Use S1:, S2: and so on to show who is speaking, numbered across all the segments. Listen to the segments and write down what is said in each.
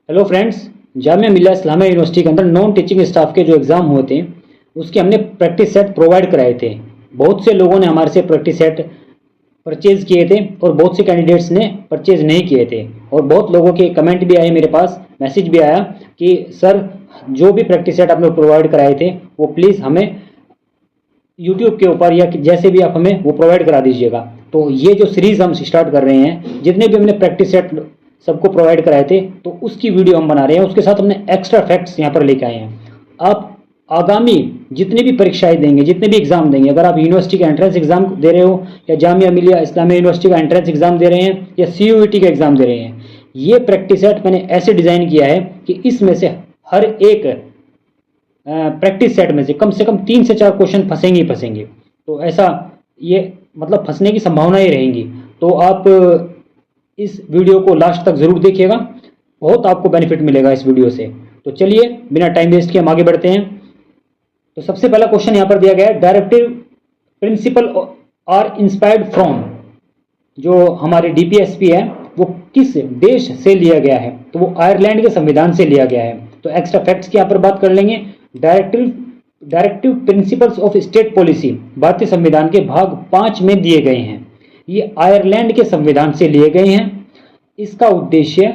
S1: Hello friends, Jamia Millia Islamia university के अंदर non teaching staff के जो एग्ज़ाम होते हैं उसके हमने प्रैक्टिस सेट प्रोवाइड कराए थे। बहुत से लोगों ने हमारे से प्रैक्टिस सेट परचेज़ किए थे और बहुत से कैंडिडेट्स ने परचेज़ नहीं किए थे। और बहुत लोगों के कमेंट भी आए, मेरे पास मैसेज भी आया कि सर जो भी प्रैक्टिस सेट आपने प्रोवाइड कराए थे वो प्लीज़ हमें यूट्यूब के ऊपर या जैसे भी आप हमें वो प्रोवाइड करा दीजिएगा। तो ये जो सीरीज़ हम स्टार्ट कर रहे हैं, जितने भी हमने प्रैक्टिस सेट सबको प्रोवाइड कराए थे तो उसकी वीडियो हम बना रहे हैं। उसके साथ हमने एक्स्ट्रा फैक्ट्स यहाँ पर लेके आए हैं। आप आगामी जितनी भी परीक्षाएं देंगे, जितने भी एग्जाम देंगे, अगर आप यूनिवर्सिटी का एंट्रेंस एग्जाम दे रहे हो या जामिया मिल्लिया इस्लामिया यूनिवर्सिटी का एंट्रेंस एग्जाम दे रहे हैं या CUET का एग्जाम दे रहे हैं, ये प्रैक्टिस सेट मैंने ऐसे डिज़ाइन किया है कि इसमें से हर एक प्रैक्टिस सेट में से कम 3 से 4 क्वेश्चन फंसेंगे ही फंसेंगे। तो ऐसा ये मतलब फंसने की संभावनाएं रहेंगी। तो आप इस वीडियो को लास्ट तक ज़रूर देखिएगा, बहुत आपको बेनिफिट मिलेगा इस वीडियो से। तो चलिए बिना टाइम वेस्ट किए हम आगे बढ़ते हैं। तो सबसे पहला क्वेश्चन यहाँ पर दिया गया है, directive principle are inspired from, जो हमारे DPSP है वो किस देश से लिया गया है? तो वो आयरलैंड के संविधान से लिया गया है। तो एक्स्ट्रा फैक्ट्स की यहाँ पर बात कर लेंगे। Directive principles of state policy भारतीय संविधान के भाग 5 में दिए गए हैं। ये आयरलैंड के संविधान से लिए गए हैं। इसका उद्देश्य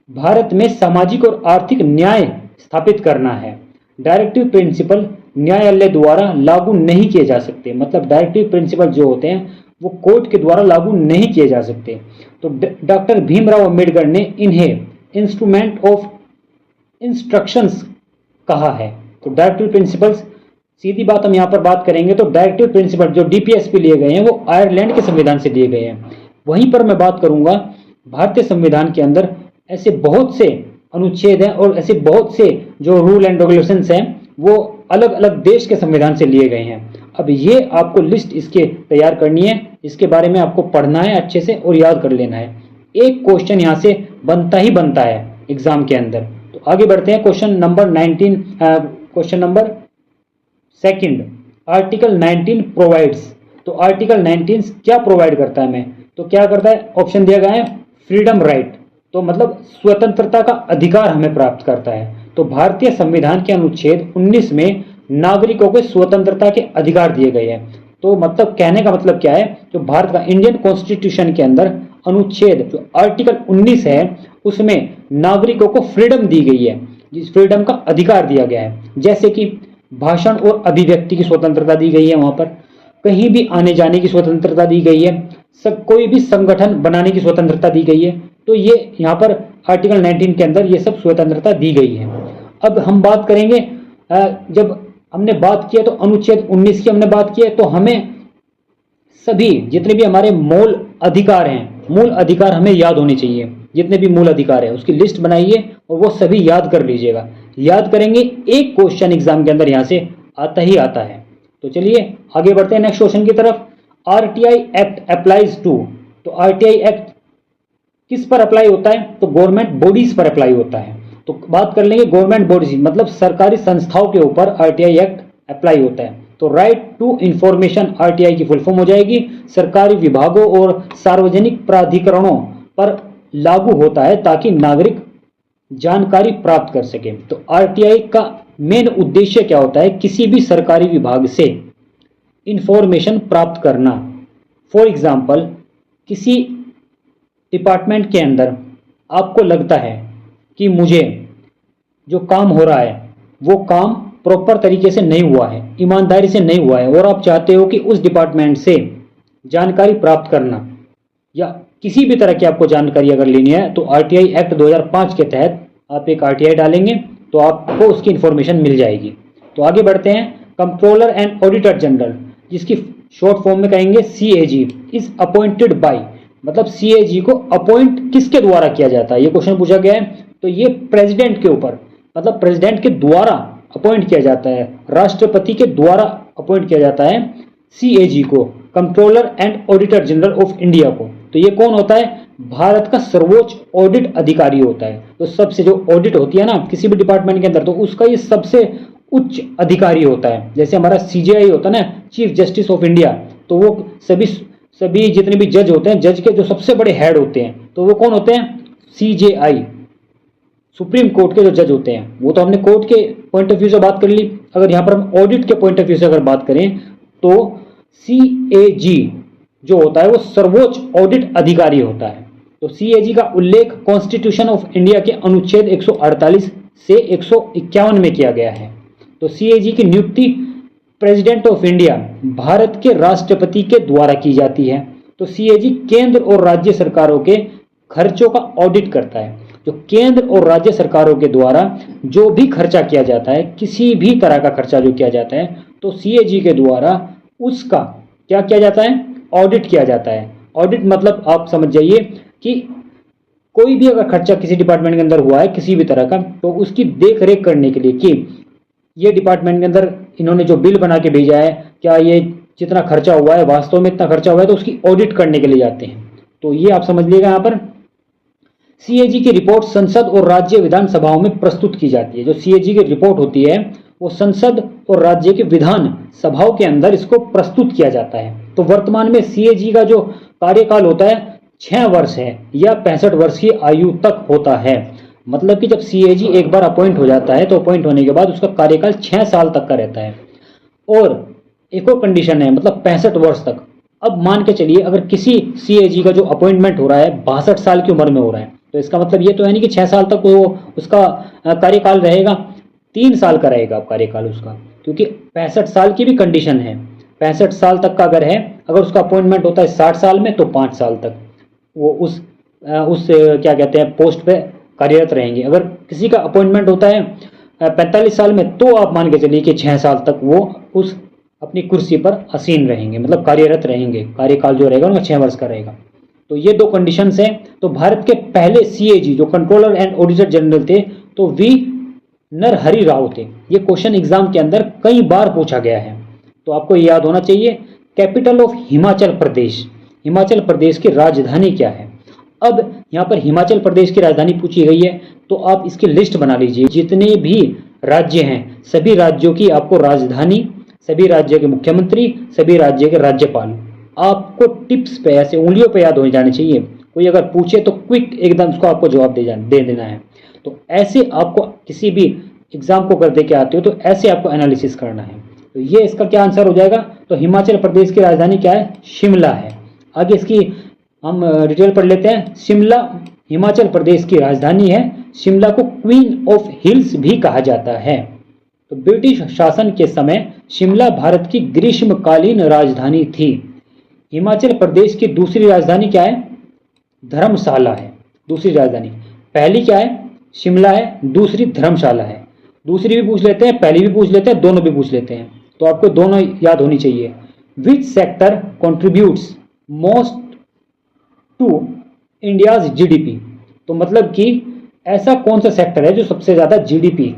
S1: भारत में सामाजिक और आर्थिक न्याय स्थापित करना है। डायरेक्टिव प्रिंसिपल न्यायालय द्वारा लागू नहीं किए जा सकते, मतलब डायरेक्टिव प्रिंसिपल जो होते हैं वो कोर्ट के द्वारा लागू नहीं किए जा सकते। तो डॉक्टर भीमराव अंबेडकर ने इन्हें इंस्ट्रूमेंट ऑफ इंस्ट्रक्शंस कहा है। तो डायरेक्टिव प्रिंसिपल्स, सीधी बात हम यहाँ पर बात करेंगे तो डायरेक्टिव प्रिंसिपल जो DPSP लिए गए हैं वो आयरलैंड के संविधान से लिए गए हैं। वहीं पर मैं बात करूंगा भारतीय संविधान के अंदर ऐसे बहुत से अनुच्छेद हैं और ऐसे बहुत से जो रूल एंड रेगुलेशंस हैं वो अलग अलग देश के संविधान से लिए गए हैं। अब ये आपको लिस्ट इसके तैयार करनी है, इसके बारे में आपको पढ़ना है अच्छे से और याद कर लेना है। एक क्वेश्चन यहाँ से बनता ही बनता है एग्जाम के अंदर। तो आगे बढ़ते हैं। Question number 2, article 19 provides. तो आर्टिकल 19 क्या प्रोवाइड करता है? तो क्या करता है? ऑप्शन दिया गया है फ्रीडम राइट, तो मतलब स्वतंत्रता का अधिकार हमें प्राप्त करता है। तो भारतीय संविधान के अनुच्छेद 19 में नागरिकों को स्वतंत्रता के अधिकार दिए गए हैं। तो मतलब कहने का मतलब क्या है, जो भारत का इंडियन कॉन्स्टिट्यूशन के अंदर अनुच्छेद जो आर्टिकल 19 है उसमें नागरिकों को फ्रीडम दी गई है, जिस फ्रीडम का अधिकार दिया गया है। जैसे कि भाषण और अभिव्यक्ति की स्वतंत्रता दी गई है, वहां पर कहीं भी आने जाने की स्वतंत्रता दी गई है, सब कोई भी संगठन बनाने की स्वतंत्रता दी गई है। तो ये यहाँ पर आर्टिकल 19 के अंदर ये सब स्वतंत्रता दी गई है। अब हम बात करेंगे, जब हमने बात किया तो अनुच्छेद 19 की हमने बात की है, तो हमें सभी जितने भी हमारे मूल अधिकार हैं, मूल अधिकार हमें याद होने चाहिए। जितने भी मूल अधिकार है उसकी लिस्ट बनाइए और वो सभी याद कर लीजिएगा। याद करेंगे, एक क्वेश्चन एग्जाम के अंदर यहाँ से आता ही आता है। तो चलिए आगे बढ़ते हैं नेक्स्ट क्वेश्चन की तरफ। RTI act applies to. तो RTI एक्ट किस पर अप्लाई होता है? तो गवर्नमेंट बॉडीज पर अप्लाई होता है। तो बात कर लेंगे गवर्नमेंट बॉडीज, मतलब सरकारी संस्थाओं के ऊपर RTI एक्ट अप्लाई होता है। तो राइट टू इंफॉर्मेशन RTI की फुल फॉर्म हो जाएगी, सरकारी विभागों और सार्वजनिक प्राधिकरणों पर लागू होता है ताकि नागरिक जानकारी प्राप्त कर सके। तो RTI का मेन उद्देश्य क्या होता है? किसी भी सरकारी विभाग से इंफॉर्मेशन प्राप्त करना। फॉर एग्जाम्पल, किसी डिपार्टमेंट के अंदर आपको लगता है कि मुझे जो काम हो रहा है वो काम प्रॉपर तरीके से नहीं हुआ है, ईमानदारी से नहीं हुआ है, और आप चाहते हो कि उस डिपार्टमेंट से जानकारी प्राप्त करना या किसी भी तरह की आपको जानकारी अगर लेनी है, तो RTI एक्ट 2005 के तहत आप एक RTI डालेंगे तो आपको उसकी इंफॉर्मेशन मिल जाएगी। तो आगे बढ़ते हैं। कंट्रोलर एंड ऑडिटर जनरल, जिसकी शॉर्ट फॉर्म में कहेंगे CAG, इज अपॉइंटेड बाय, मतलब CAG को अपॉइंट किसके द्वारा किया जाता है? ये क्वेश्चन पूछा गया है। तो ये प्रेसिडेंट के ऊपर, मतलब प्रेसिडेंट के द्वारा अपॉइंट किया जाता है, राष्ट्रपति के द्वारा अपॉइंट किया जाता है CAG को, controller and auditor general of India को। तो ये कौन होता है? भारत का सर्वोच्च ऑडिट अधिकारी होता है। तो सबसे जो ऑडिट होती है ना किसी भी डिपार्टमेंट के अंदर, तो उसका ये सबसे उच्च अधिकारी होता है। जैसे हमारा CJI होता है ना, चीफ जस्टिस ऑफ इंडिया, तो वो सभी जितने भी जज होते हैं, जज के जो सबसे बड़े हेड होते हैं, तो वो कौन होते हैं? CJI, सुप्रीम कोर्ट के जो जज होते हैं, वो तो हमने कोर्ट के पॉइंट ऑफ व्यू से बात कर ली। अगर यहाँ पर हम ऑडिट के पॉइंट ऑफ व्यू से अगर बात करें तो CAG जो होता है वो सर्वोच्च ऑडिट अधिकारी होता है। तो CAG का उल्लेख कॉन्स्टिट्यूशन ऑफ इंडिया के अनुच्छेद 148 से 151 में किया गया है। तो CAG की नियुक्ति प्रेसिडेंट ऑफ इंडिया, भारत के राष्ट्रपति के द्वारा की जाती है। तो CAG केंद्र और राज्य सरकारों के खर्चों का ऑडिट करता है। जो केंद्र और राज्य सरकारों के द्वारा जो भी खर्चा किया जाता है, किसी भी तरह का खर्चा जो किया जाता है, तो CAG के द्वारा उसका क्या किया जाता है, ऑडिट किया जाता है। ऑडिट मतलब आप समझ जाइए कि कोई भी अगर खर्चा किसी डिपार्टमेंट के अंदर हुआ है किसी भी तरह का, तो उसकी देख रेख करने के लिए कि ये डिपार्टमेंट के अंदर इन्होंने जो बिल बना के भेजा है, क्या ये जितना खर्चा हुआ है वास्तव में इतना खर्चा हुआ है, तो उसकी ऑडिट करने के लिए जाते हैं। तो ये आप समझ लीजिएगा। यहाँ पर CAG की रिपोर्ट संसद और राज्य विधानसभाओं में प्रस्तुत की जाती है। जो CAG की रिपोर्ट होती है वो संसद और राज्य के विधान सभाओं के अंदर इसको प्रस्तुत किया जाता है। तो वर्तमान में CAG का जो कार्यकाल होता है 6 वर्ष है या 65 वर्ष की आयु तक होता है। मतलब कि जब CAG एक बार अपॉइंट हो जाता है तो अपॉइंट होने के बाद उसका कार्यकाल 6 साल तक का रहता है। और एक और कंडीशन है, मतलब 65 वर्ष तक। अब मान के चलिए अगर किसी CAG का जो अपॉइंटमेंट हो रहा है 62 साल की उम्र में हो रहा है, तो इसका मतलब ये तो है नहीं कि 6 साल तक वो उसका कार्यकाल रहेगा, 3 साल का रहेगा कार्यकाल उसका, क्योंकि 65 साल की भी कंडीशन है। 65 साल तक का अगर है, अगर उसका अपॉइंटमेंट होता है 60 साल में, तो 5 साल तक वो उस क्या कहते हैं पोस्ट पे कार्यरत रहेंगे। अगर किसी का अपॉइंटमेंट होता है 45 साल में, तो आप मान के चलिए कि 6 साल तक वो उस अपनी कुर्सी पर आसीन रहेंगे, मतलब कार्यरत रहेंगे। कार्यकाल जो रहेगा उनका 6 वर्ष का रहेगा। तो ये 2 कंडीशंस हैं। तो भारत के पहले CAG जो कंट्रोलर एंड ऑडिटर जनरल थे, तो V नरहरि राव थे। ये क्वेश्चन एग्जाम के अंदर कई बार पूछा गया है, तो आपको याद होना चाहिए। कैपिटल ऑफ हिमाचल प्रदेश, हिमाचल प्रदेश की राजधानी क्या है? अब यहाँ पर हिमाचल प्रदेश की राजधानी पूछी गई है, तो आप इसकी लिस्ट बना लीजिए। जितने भी राज्य हैं सभी राज्यों की आपको राजधानी, सभी राज्य के मुख्यमंत्री, सभी राज्य के राज्यपाल आपको टिप्स पे ऐसे उंगलियों पे याद हो जाने चाहिए। कोई अगर पूछे तो क्विक एकदम उसको आपको जवाब दे देना है। तो ऐसे आपको किसी भी एग्जाम को कर दे के आते हो तो ऐसे आपको एनालिसिस करना है। तो ये इसका क्या आंसर हो जाएगा? तो हिमाचल प्रदेश की राजधानी क्या है? शिमला है। आगे इसकी हम डिटेल पढ़ लेते हैं। शिमला हिमाचल प्रदेश की राजधानी है। शिमला को क्वीन ऑफ हिल्स भी कहा जाता है। तो ब्रिटिश शासन के समय शिमला भारत की ग्रीष्मकालीन राजधानी थी। हिमाचल प्रदेश की दूसरी राजधानी क्या है? धर्मशाला है दूसरी राजधानी। पहली क्या है? शिमला है, दूसरी धर्मशाला है। दूसरी भी पूछ लेते हैं, पहली भी पूछ लेते हैं, दोनों भी पूछ लेते हैं, तो आपको दोनों याद होनी चाहिए। Which sector contributes most to India's GDP? तो मतलब कि ऐसा कौन सा सेक्टर है जो सबसे ज्यादा GDP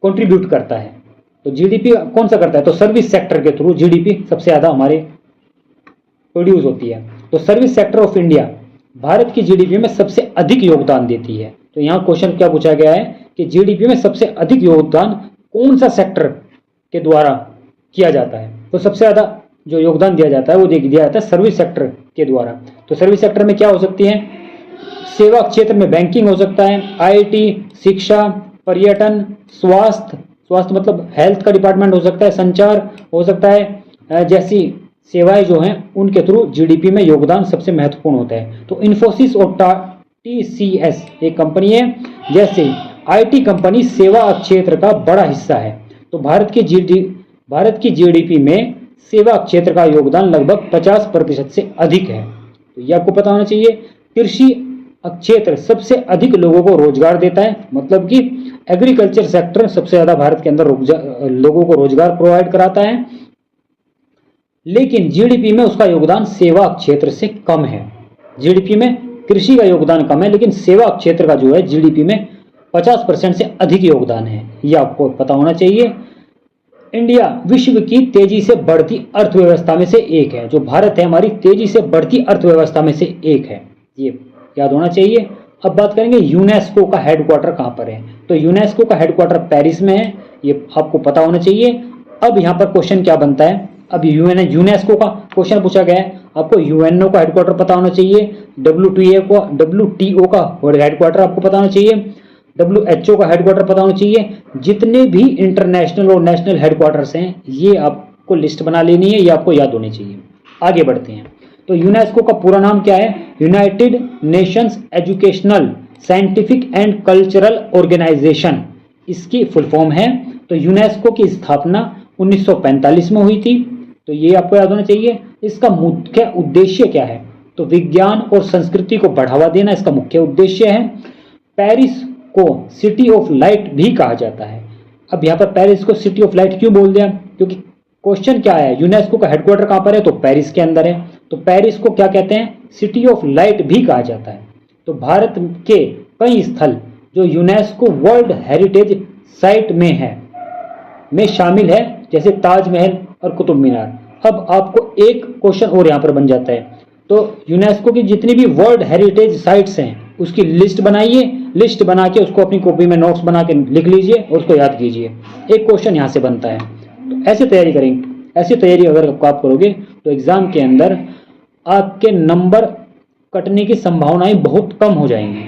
S1: कंट्रीब्यूट करता है? तो GDP कौन सा करता है? तो सर्विस सेक्टर के थ्रू GDP सबसे ज्यादा हमारे प्रोड्यूस होती है। तो service sector of India Bharat की GDP में सबसे अधिक योगदान देती है। तो यहाँ क्वेश्चन क्या पूछा गया है कि GDP में सबसे अधिक योगदान कौन सा सेक्टर के द्वारा किया जाता है? तो सबसे ज्यादा जो योगदान दिया जाता है वो दिया जाता है सर्विस सेक्टर के द्वारा। तो सर्विस सेक्टर में क्या हो सकती है? सेवा क्षेत्र में बैंकिंग हो सकता है, IIT, शिक्षा, पर्यटन, स्वास्थ्य मतलब हेल्थ का डिपार्टमेंट हो सकता है, संचार हो सकता है, जैसी सेवाएं जो हैं उनके थ्रू GDP में योगदान सबसे महत्वपूर्ण होता है। तो इन्फोसिस और TCS एक कंपनी है, जैसे IT कंपनी सेवा क्षेत्र का बड़ा हिस्सा है। तो भारत की GDP में सेवा क्षेत्र का योगदान लगभग 50% से अधिक है। तो ये आपको पता होना चाहिए। कृषि क्षेत्र सबसे अधिक लोगों को रोजगार देता है, मतलब कि एग्रीकल्चर सेक्टर सबसे ज्यादा भारत के अंदर लोगों को रोजगार प्रोवाइड कराता है, लेकिन GDP में उसका योगदान सेवा क्षेत्र से कम है। GDP में कृषि का योगदान कम है, लेकिन सेवा क्षेत्र का जो है GDP में 50% से अधिक योगदान है। ये आपको पता होना चाहिए। इंडिया विश्व की तेजी से बढ़ती अर्थव्यवस्था में से एक है। जो भारत है हमारी तेजी से बढ़ती अर्थव्यवस्था में से एक है, ये याद होना चाहिए। अब बात करेंगे यूनेस्को का हेडक्वार्टर कहाँ पर है? तो यूनेस्को का हेडक्वार्टर पेरिस में है, ये आपको पता होना चाहिए। अब यहाँ पर क्वेश्चन क्या बनता है? अब यूनेस्को का क्वेश्चन पूछा गया है, आपको यूएनओ का हेडक्वार्टर पता होना चाहिए, डब्ल्यूटीओ का हेडक्वार्टर आपको पता होना चाहिए, डब्ल्यूएचओ का हेडक्वार्टर पता होना चाहिए। जितने भी इंटरनेशनल और नेशनल हेडक्वार्टर्स हैं ये आपको लिस्ट बना लेनी है, ये आपको याद होनी चाहिए। आगे बढ़ते हैं। तो यूनेस्को का पूरा नाम क्या है? United Nations educational, scientific and cultural organisation इसकी फुल फॉर्म है। तो यूनेस्को की स्थापना 1945 में हुई थी, तो ये आपको याद होना चाहिए। इसका मुख्य उद्देश्य क्या है? तो विज्ञान और संस्कृति को बढ़ावा देना इसका मुख्य उद्देश्य है। पेरिस को सिटी ऑफ लाइट भी कहा जाता है। अब यहाँ पर पेरिस को सिटी ऑफ लाइट क्यों बोल दिया? क्योंकि क्वेश्चन क्या है, यूनेस्को का हेडक्वार्टर कहाँ पर है? तो पेरिस के अंदर है। तो पेरिस को क्या कहते हैं? सिटी ऑफ लाइट भी कहा जाता है। तो भारत के कई स्थल जो यूनेस्को वर्ल्ड हेरिटेज साइट में शामिल है, जैसे ताजमहल और कुतुब मीनार। अब आपको एक क्वेश्चन और यहाँ पर बन जाता है। तो यूनेस्को की जितनी भी वर्ल्ड हेरिटेज साइट्स हैं उसकी लिस्ट बनाइए, लिस्ट बना के उसको अपनी कॉपी में नोट्स बना के लिख लीजिए और उसको याद कीजिए। एक क्वेश्चन यहाँ से बनता है। तो ऐसे तैयारी करेंगे, ऐसी तैयारी अगर आप करोगे तो एग्जाम के अंदर आपके नंबर कटने की संभावनाएं बहुत कम हो जाएंगी।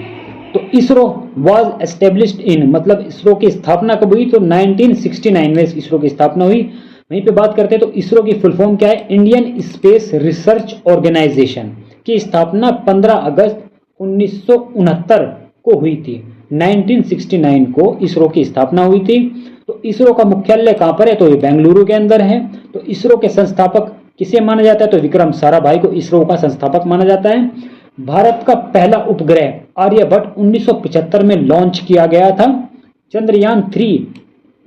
S1: तो इसरो वाज एस्टेब्लिश्ड इन, मतलब इसरो की स्थापना कब हुई? तो 1969 में इसरो की स्थापना हुई। वहीं पे बात करते हैं तो इसरो की फुल फॉर्म क्या है? इंडियन स्पेस रिसर्च ऑर्गेनाइजेशन की स्थापना 15 अगस्त 1969 को हुई थी। 1969 को इसरो की स्थापना हुई थी। तो इसरो का मुख्यालय कहाँ पर है? तो ये बेंगलुरु के अंदर है। तो इसरो के संस्थापक किसे माना जाता है? तो विक्रम साराभाई को इसरो का संस्थापक माना जाता है। भारत का पहला उपग्रह आर्यभट्ट 1975 में लॉन्च किया गया था। चंद्रयान 3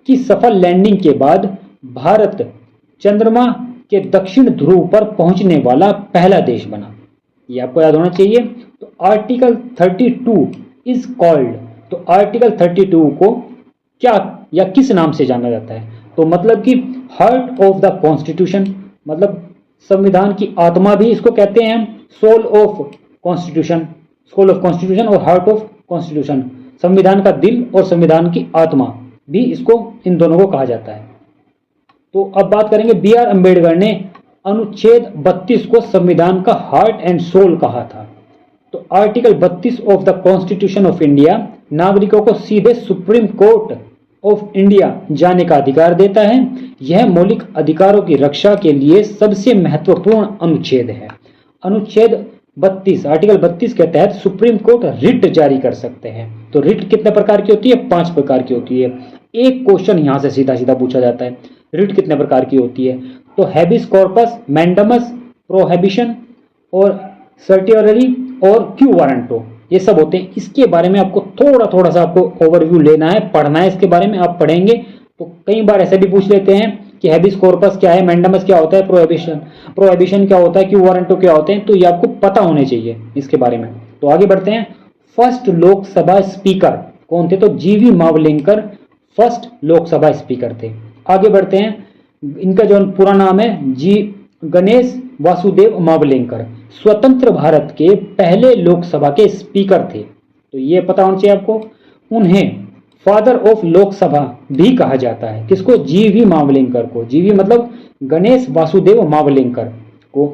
S1: की सफल लैंडिंग के बाद भारत चंद्रमा के दक्षिण ध्रुव पर पहुंचने वाला पहला देश बना। ये आपको याद होना चाहिए। तो आर्टिकल 32 इज कॉल्ड, तो आर्टिकल 32 को क्या या किस नाम से जाना जाता है? तो मतलब कि हार्ट ऑफ द कॉन्स्टिट्यूशन, मतलब संविधान की आत्मा भी इसको कहते हैं। Soul of constitution, soul of constitution और हार्ट ऑफ कॉन्स्टिट्यूशन, संविधान का दिल और संविधान की आत्मा भी इसको, इन दोनों को कहा जाता है। तो अब बात करेंगे, बी आर अम्बेडकर ने अनुच्छेद 32 को संविधान का हार्ट एंड सोल कहा था। तो article 32 of the constitution of India नागरिकों को सीधे सुप्रीम कोर्ट ऑफ इंडिया जाने का अधिकार देता है। यह मौलिक अधिकारों की रक्षा के लिए सबसे महत्वपूर्ण अनुच्छेद है। अनुच्छेद 32, आर्टिकल 32 के तहत सुप्रीम कोर्ट रिट जारी कर सकते हैं। तो रिट कितने प्रकार की होती है? 5 प्रकार की होती है। एक क्वेश्चन यहां से सीधा सीधा पूछा जाता है, रिट कितने प्रकार की होती है? तो हैबिस कॉर्पस, मैंडमस, प्रोहिबिशन और सर्टियररी और क्यू वारंटो, ये सब होते हैं। इसके बारे में आपको थोड़ा सा आपको ओवरव्यू लेना है, पढ़ना है इसके बारे में। आप पढ़ेंगे तो कई बार ऐसे भी पूछ लेते हैं कि हैबिस कॉर्पस क्या है, मैंडमस क्या होता है, प्रोहिबिशन क्या होता है, क्यू वारंटो क्या होते हैं। तो ये आपको पता होने चाहिए इसके बारे में। तो आगे बढ़ते हैं। फर्स्ट लोकसभा स्पीकर कौन थे? तो जीवी मावलिंकर फर्स्ट लोकसभा स्पीकर थे। आगे बढ़ते हैं, इनका जो पूरा नाम है गणेश वासुदेव मावलिंकर स्वतंत्र भारत के पहले लोकसभा के स्पीकर थे। तो ये पता होना चाहिए आपको। उन्हें फादर ऑफ लोकसभा भी कहा जाता है। किसको? जीवी मावलिंकर को। जीवी मतलब गणेश वासुदेव मावलिंकर को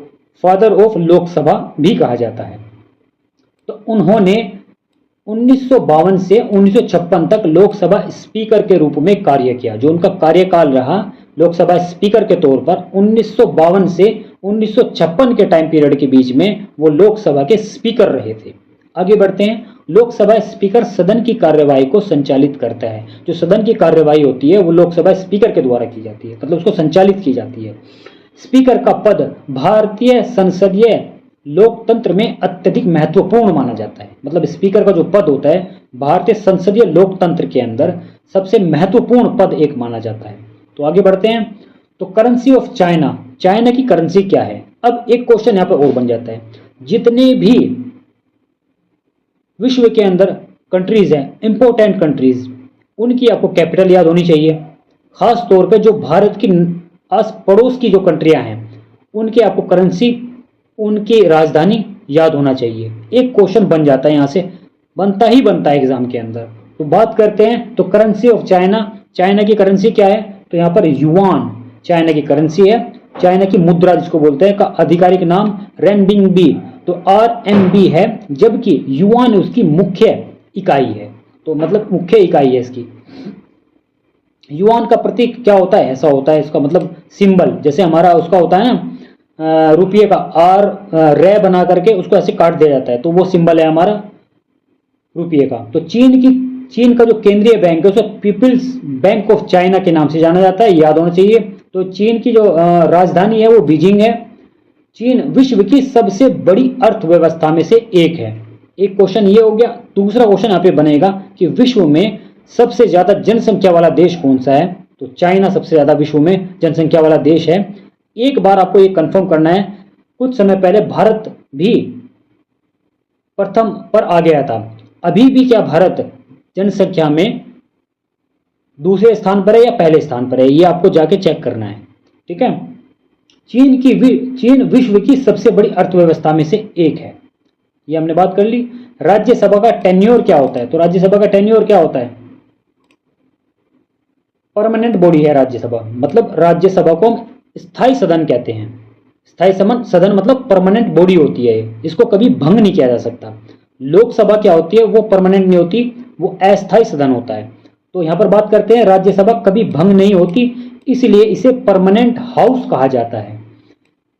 S1: फादर ऑफ लोकसभा भी कहा जाता है। तो उन्होंने 1952 से 1956 तक लोकसभा स्पीकर के रूप में कार्य किया। जो उनका कार्यकाल रहा लोकसभा स्पीकर के तौर पर 1952 से 1956 के टाइम पीरियड के बीच में वो लोकसभा के स्पीकर रहे थे। आगे बढ़ते हैं। लोकसभा स्पीकर सदन की कार्यवाही को संचालित करता है। जो सदन की कार्यवाही होती है वो लोकसभा स्पीकर के द्वारा की जाती है, मतलब उसको संचालित की जाती है। स्पीकर का पद भारतीय संसदीय लोकतंत्र में अत्यधिक महत्वपूर्ण माना जाता है। मतलब स्पीकर का जो पद होता है भारतीय संसदीय लोकतंत्र के अंदर सबसे महत्वपूर्ण पद एक माना जाता है। तो आगे बढ़ते हैं। तो करेंसी ऑफ चाइना, चाइना की करेंसी क्या है? अब एक क्वेश्चन यहां पर और बन जाता है। जितने भी विश्व के अंदर कंट्रीज हैं, इंपोर्टेंट कंट्रीज, उनकी आपको कैपिटल याद होनी चाहिए। खास तौर पे जो भारत की आस पड़ोस की जो कंट्रियां हैं उनकी आपको करेंसी, उनकी राजधानी याद होना चाहिए। एक क्वेश्चन बन जाता है, यहां से बनता ही बनता है एग्जाम के अंदर। तो बात करते हैं। तो करेंसी ऑफ चाइना, चाइना की करेंसी क्या है? तो यहाँ पर युआन चाइना की करेंसी है। चाइना की मुद्रा जिसको बोलते हैं का आधिकारिक नाम रेनबिंगबी, तो RMB है, जबकि युआन उसकी मुख्य इकाई है। तो मतलब मुख्य इकाई है इसकी। युआन का प्रतीक क्या होता है, ऐसा होता है इसका मतलब सिंबल, जैसे हमारा उसका होता है ना रुपये का आर रे बना करके उसको ऐसे काट दिया जाता है, तो वो सिंबल है हमारा रुपये का। तो चीन का जो केंद्रीय बैंक है उसे पीपल्स बैंक ऑफ चाइना के नाम से जाना जाता है, याद होना चाहिए। तो चीन की जो राजधानी है वो बीजिंग है। चीन विश्व की सबसे बड़ी अर्थव्यवस्था में से एक है। एक क्वेश्चन ये हो गया। दूसरा क्वेश्चन यहाँ पे बनेगा कि विश्व में सबसे ज्यादा जनसंख्या वाला देश कौन सा है, तो चाइना सबसे ज्यादा विश्व में जनसंख्या वाला देश है। एक बार आपको ये कंफर्म करना है, कुछ समय पहले भारत भी प्रथम पर आ गया था, अभी भी क्या भारत जनसंख्या में दूसरे स्थान पर है या पहले स्थान पर है, ये आपको जाके चेक करना है, ठीक है। चीन विश्व की सबसे बड़ी अर्थव्यवस्था में से एक है, ये हमने बात कर ली। राज्यसभा का टेन्योर क्या होता है, तो राज्यसभा का टेन्योर क्या होता है, परमानेंट बॉडी है राज्यसभा, मतलब राज्यसभा को हम स्थायी सदन कहते हैं। स्थायी सदन मतलब परमानेंट बॉडी होती है, इसको कभी भंग नहीं किया जा सकता। लोकसभा क्या होती है, वो परमानेंट नहीं होती, वो अस्थायी सदन होता है। तो यहां पर बात करते हैं राज्यसभा कभी भंग नहीं होती, इसलिए इसे परमानेंट हाउस कहा जाता है।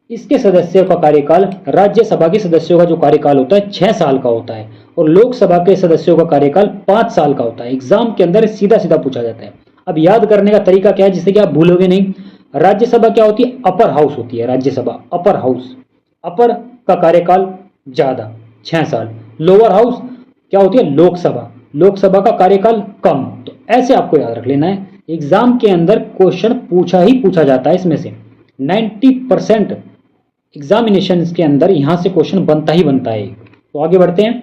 S1: इसके सदस्यों का कार्यकाल, राज्यसभा के सदस्यों का जो कार्यकाल होता है 6 साल का होता है, और लोकसभा के सदस्यों का कार्यकाल 5 साल का होता है। एग्जाम के अंदर सीधा सीधा पूछा जाता है। अब याद करने का तरीका क्या है जिससे कि आप भूलोगे नहीं। राज्यसभा क्या होती है, अपर हाउस होती है राज्यसभा, अपर हाउस। अपर का कार्यकाल ज्यादा 6 साल। लोअर हाउस क्या होती है, लोकसभा, लोकसभा का कार्यकाल कम। तो ऐसे आपको याद रख लेना है। एग्जाम के अंदर क्वेश्चन पूछा ही पूछा जाता है, इसमें से 90% एग्जामिनेशन के अंदर यहां से क्वेश्चन बनता ही बनता है। तो आगे बढ़ते हैं।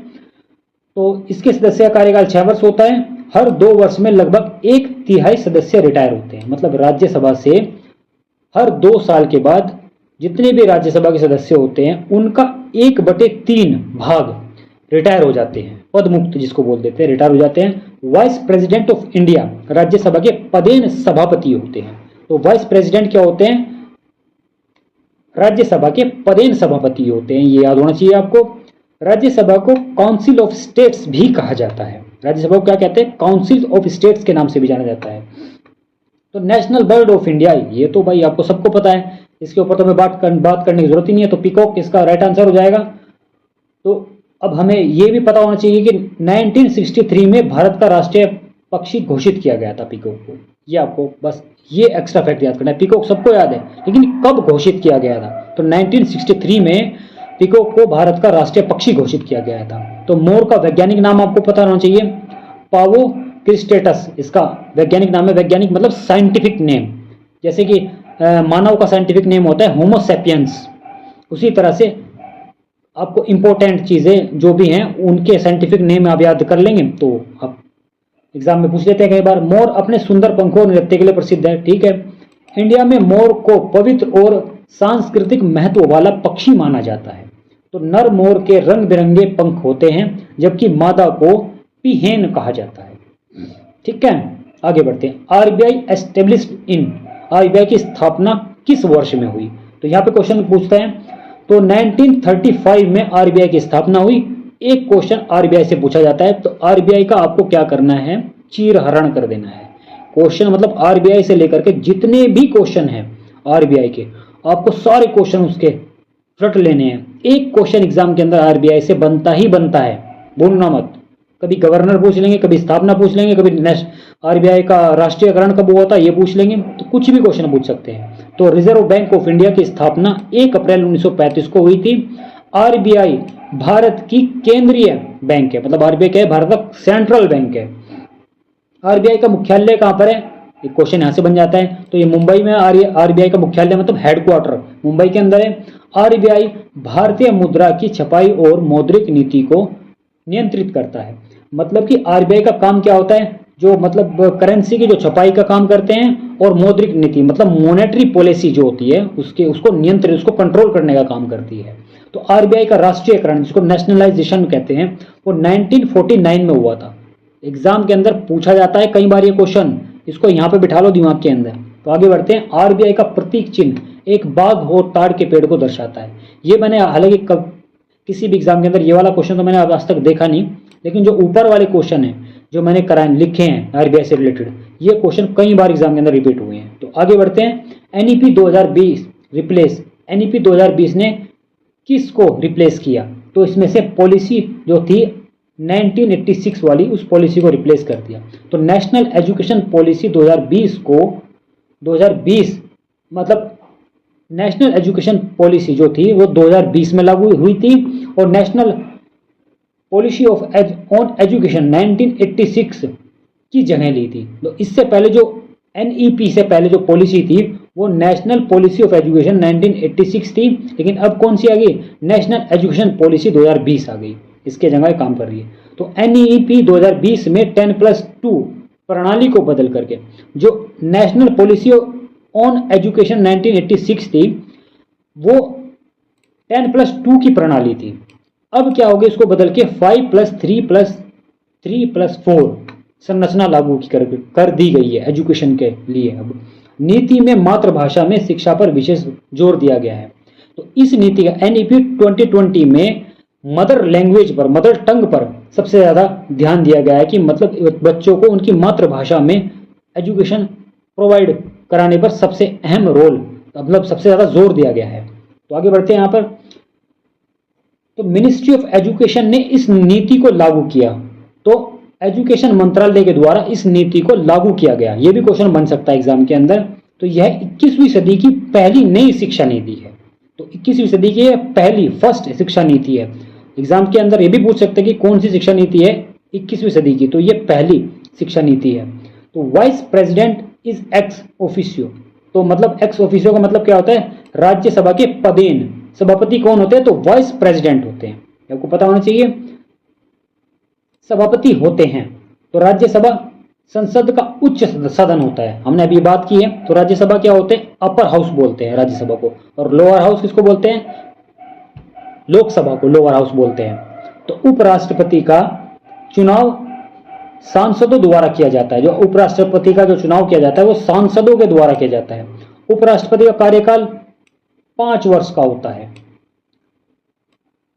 S1: तो इसके सदस्य का कार्यकाल 6 वर्ष होता है। हर 2 वर्ष में लगभग 1/3 सदस्य रिटायर होते हैं, मतलब राज्यसभा से हर 2 साल के बाद जितने भी राज्यसभा के सदस्य होते हैं उनका 1/3 भाग रिटायर हो जाते हैं, पद मुक्त जिसको बोल देते हैं, रिटायर हो जाते हैं। Vice president of India Rajya Sabha के पदेन सभापति होते हैं। तो वाइस प्रेसिडेंट क्या होते हैं, राज्यसभा के पदेन सभापति होते हैं, ये याद होना चाहिए आपको। राज्यसभा को काउंसिल ऑफ स्टेट्स भी कहा जाता है। राज्यसभा को क्या कहते हैं, काउंसिल ऑफ स्टेट्स के नाम से भी जाना जाता है। तो नेशनल बर्ड ऑफ इंडिया, ये तो भाई आपको सबको पता है, इसके ऊपर तो मैं बात करने की जरूरत ही नहीं है। तो पीकॉक इसका राइट आंसर हो जाएगा। तो अब हमें ये भी पता होना चाहिए कि 1963 में भारत का राष्ट्रीय पक्षी घोषित किया गया था पीकॉक को। ये आपको बस ये एक्स्ट्रा फैक्ट याद करना है। पीकॉक सबको याद है, लेकिन कब घोषित किया गया था, तो 1963 में पीकॉक को भारत का राष्ट्रीय पक्षी घोषित किया गया था। तो मोर का वैज्ञानिक नाम आपको पता होना चाहिए, पावो क्रिस्टेटस इसका वैज्ञानिक नाम है। वैज्ञानिक मतलब साइंटिफिक नेम, जैसे कि मानव का साइंटिफिक नेम होता है होमो सैपियंस, उसी तरह से आपको इंपॉर्टेंट चीजें जो भी हैं उनके साइंटिफिक नेम आप याद कर लेंगे तो आप एग्जाम में पूछ लेते हैं कई बार। मोर अपने सुंदर पंखों और नृत्य के लिए प्रसिद्ध है, ठीक है। इंडिया में मोर को पवित्र और सांस्कृतिक महत्व वाला पक्षी माना जाता है। तो नर मोर के रंग बिरंगे पंख होते हैं, जबकि मादा को पीहेन कहा जाता है, ठीक है। आगे बढ़ते हैं। आरबीआई एस्टेब्लिश्ड इन, आरबीआई की स्थापना किस वर्ष में हुई, तो यहाँ पे क्वेश्चन पूछते हैं। तो 1935 में आरबीआई की स्थापना हुई। एक क्वेश्चन आरबीआई से पूछा जाता है, तो आरबीआई का आपको क्या करना है, चीरहरण कर देना है। क्वेश्चन मतलब आरबीआई से लेकर के जितने भी क्वेश्चन हैं आरबीआई के, आपको सारे क्वेश्चन उसके रट लेने हैं। एक क्वेश्चन एग्जाम के अंदर आरबीआई से बनता ही बनता है, भूलना मत। कभी गवर्नर पूछ लेंगे, कभी स्थापना पूछ लेंगे, कभी आरबीआई का राष्ट्रीयकरण कब हुआ था ये पूछ लेंगे, तो कुछ भी क्वेश्चन पूछ सकते हैं। तो रिजर्व बैंक ऑफ इंडिया की स्थापना 1 अप्रैल 1935 को हुई थी। आरबीआई भारत की केंद्रीय बैंक है, मतलब आरबीआई क्या है, भारत का सेंट्रल बैंक है। आरबीआई का मुख्यालय कहां पर है, एक क्वेश्चन यहां से बन जाता है। तो ये मुंबई में आरबीआई का मुख्यालय मतलब हेडक्वार्टर मुंबई के अंदर है। आरबीआई भारतीय मुद्रा की छपाई और मौद्रिक नीति को नियंत्रित करता है। मतलब कि आरबीआई का काम क्या होता है, जो मतलब करेंसी की जो छपाई का काम करते हैं, और मौद्रिक नीति मतलब मॉनेटरी पॉलिसी जो होती है उसको नियंत्रित, उसको कंट्रोल करने का काम करती है। तो आरबीआई का राष्ट्रीयकरण जिसको नेशनलाइजेशन कहते हैं वो 1949 में हुआ था। एग्जाम के अंदर पूछा जाता है कई बार ये क्वेश्चन, इसको यहाँ पे बिठा लो दिमाग के अंदर। तो आगे बढ़ते हैं। आरबीआई का प्रतीक चिन्ह एक बाघ और ताड़ के पेड़ को दर्शाता है। ये मैंने हालांकि किसी भी एग्जाम के अंदर ये वाला क्वेश्चन तो मैंने आज तक देखा नहीं, लेकिन जो ऊपर वाले क्वेश्चन है जो मैंने कराए लिखे हैं आरबीआई से रिलेटेड, ये क्वेश्चन कई बार एग्जाम के अंदर रिपीट हुए हैं। तो आगे बढ़ते हैं। एनईपी 2020 रिप्लेस, एनईपी 2020 ने किसको रिप्लेस किया? तो इसमें से पॉलिसी जो थी 1986 वाली, उस पॉलिसी को रिप्लेस कर दिया। तो नेशनल एजुकेशन पॉलिसी 2020 को 2020 मतलब नेशनल एजुकेशन पॉलिसी जो थी वो 2020 में लागू हुई थी, और national policy of on education 1986 की जगह ली थी। तो इससे पहले जो एनईपी से पहले जो पॉलिसी थी वो नेशनल पॉलिसी ऑफ एजुकेशन 1986 थी, लेकिन अब कौन सी आ गई? नेशनल एजुकेशन पॉलिसी 2020 आ गई, इसके जगह काम कर रही है। तो एनईपी 2020 में 10+2 प्रणाली को बदल करके जो नेशनल पॉलिसी ऑन एजुकेशन 1986 थी वो 10+2 की प्रणाली थी। अब क्या हो गया? इसको बदल के 5+3+3+4 संरचना लागू कर दी गई है एजुकेशन के लिए। अब नीति में मातृभाषा में शिक्षा पर विशेष जोर दिया गया है। तो इस नीति का एनईपी 2020 में मदर लैंग्वेज पर, मदर टंग पर सबसे ज़्यादा ध्यान दिया गया है कि मतलब बच्चों को उनकी मातृभाषा में एजुकेशन प्रोवाइड कराने पर सबसे अहम रोल, मतलब सबसे ज़्यादा जोर दिया गया है। तो आगे बढ़ते हैं यहाँ पर। तो मिनिस्ट्री ऑफ एजुकेशन ने इस नीति को लागू किया। तो एजुकेशन मंत्रालय के द्वारा इस नीति को लागू किया गया। यह भी क्वेश्चन बन सकता है एग्जाम के अंदर। तो यह 21वीं सदी की पहली नई शिक्षा नीति है। तो 21वीं सदी की पहली फर्स्ट शिक्षा नीति है। एग्जाम के अंदर ये भी पूछ सकते हैं कि कौन सी शिक्षा नीति है 21वीं सदी की, तो ये पहली शिक्षा नीति है। तो vice president is ex officio. तो मतलब एक्स ऑफिशियो का मतलब क्या होता है? राज्यसभा के पदेन सभापति कौन होते हैं? तो वाइस प्रेसिडेंट होते हैं, आपको पता होना चाहिए। सभापति होते हैं। तो राज्यसभा संसद का उच्च सदन होता है, हमने अभी बात की है। तो राज्यसभा क्या होते हैं? अपर हाउस बोलते हैं राज्यसभा को, और लोअर हाउस किसको बोलते हैं? लोकसभा को लोअर हाउस बोलते हैं। तो उपराष्ट्रपति का चुनाव सांसदों द्वारा किया जाता है। जो उपराष्ट्रपति का जो चुनाव किया जाता है वो सांसदों के द्वारा किया जाता है। उपराष्ट्रपति का कार्यकाल 5 वर्ष का होता है।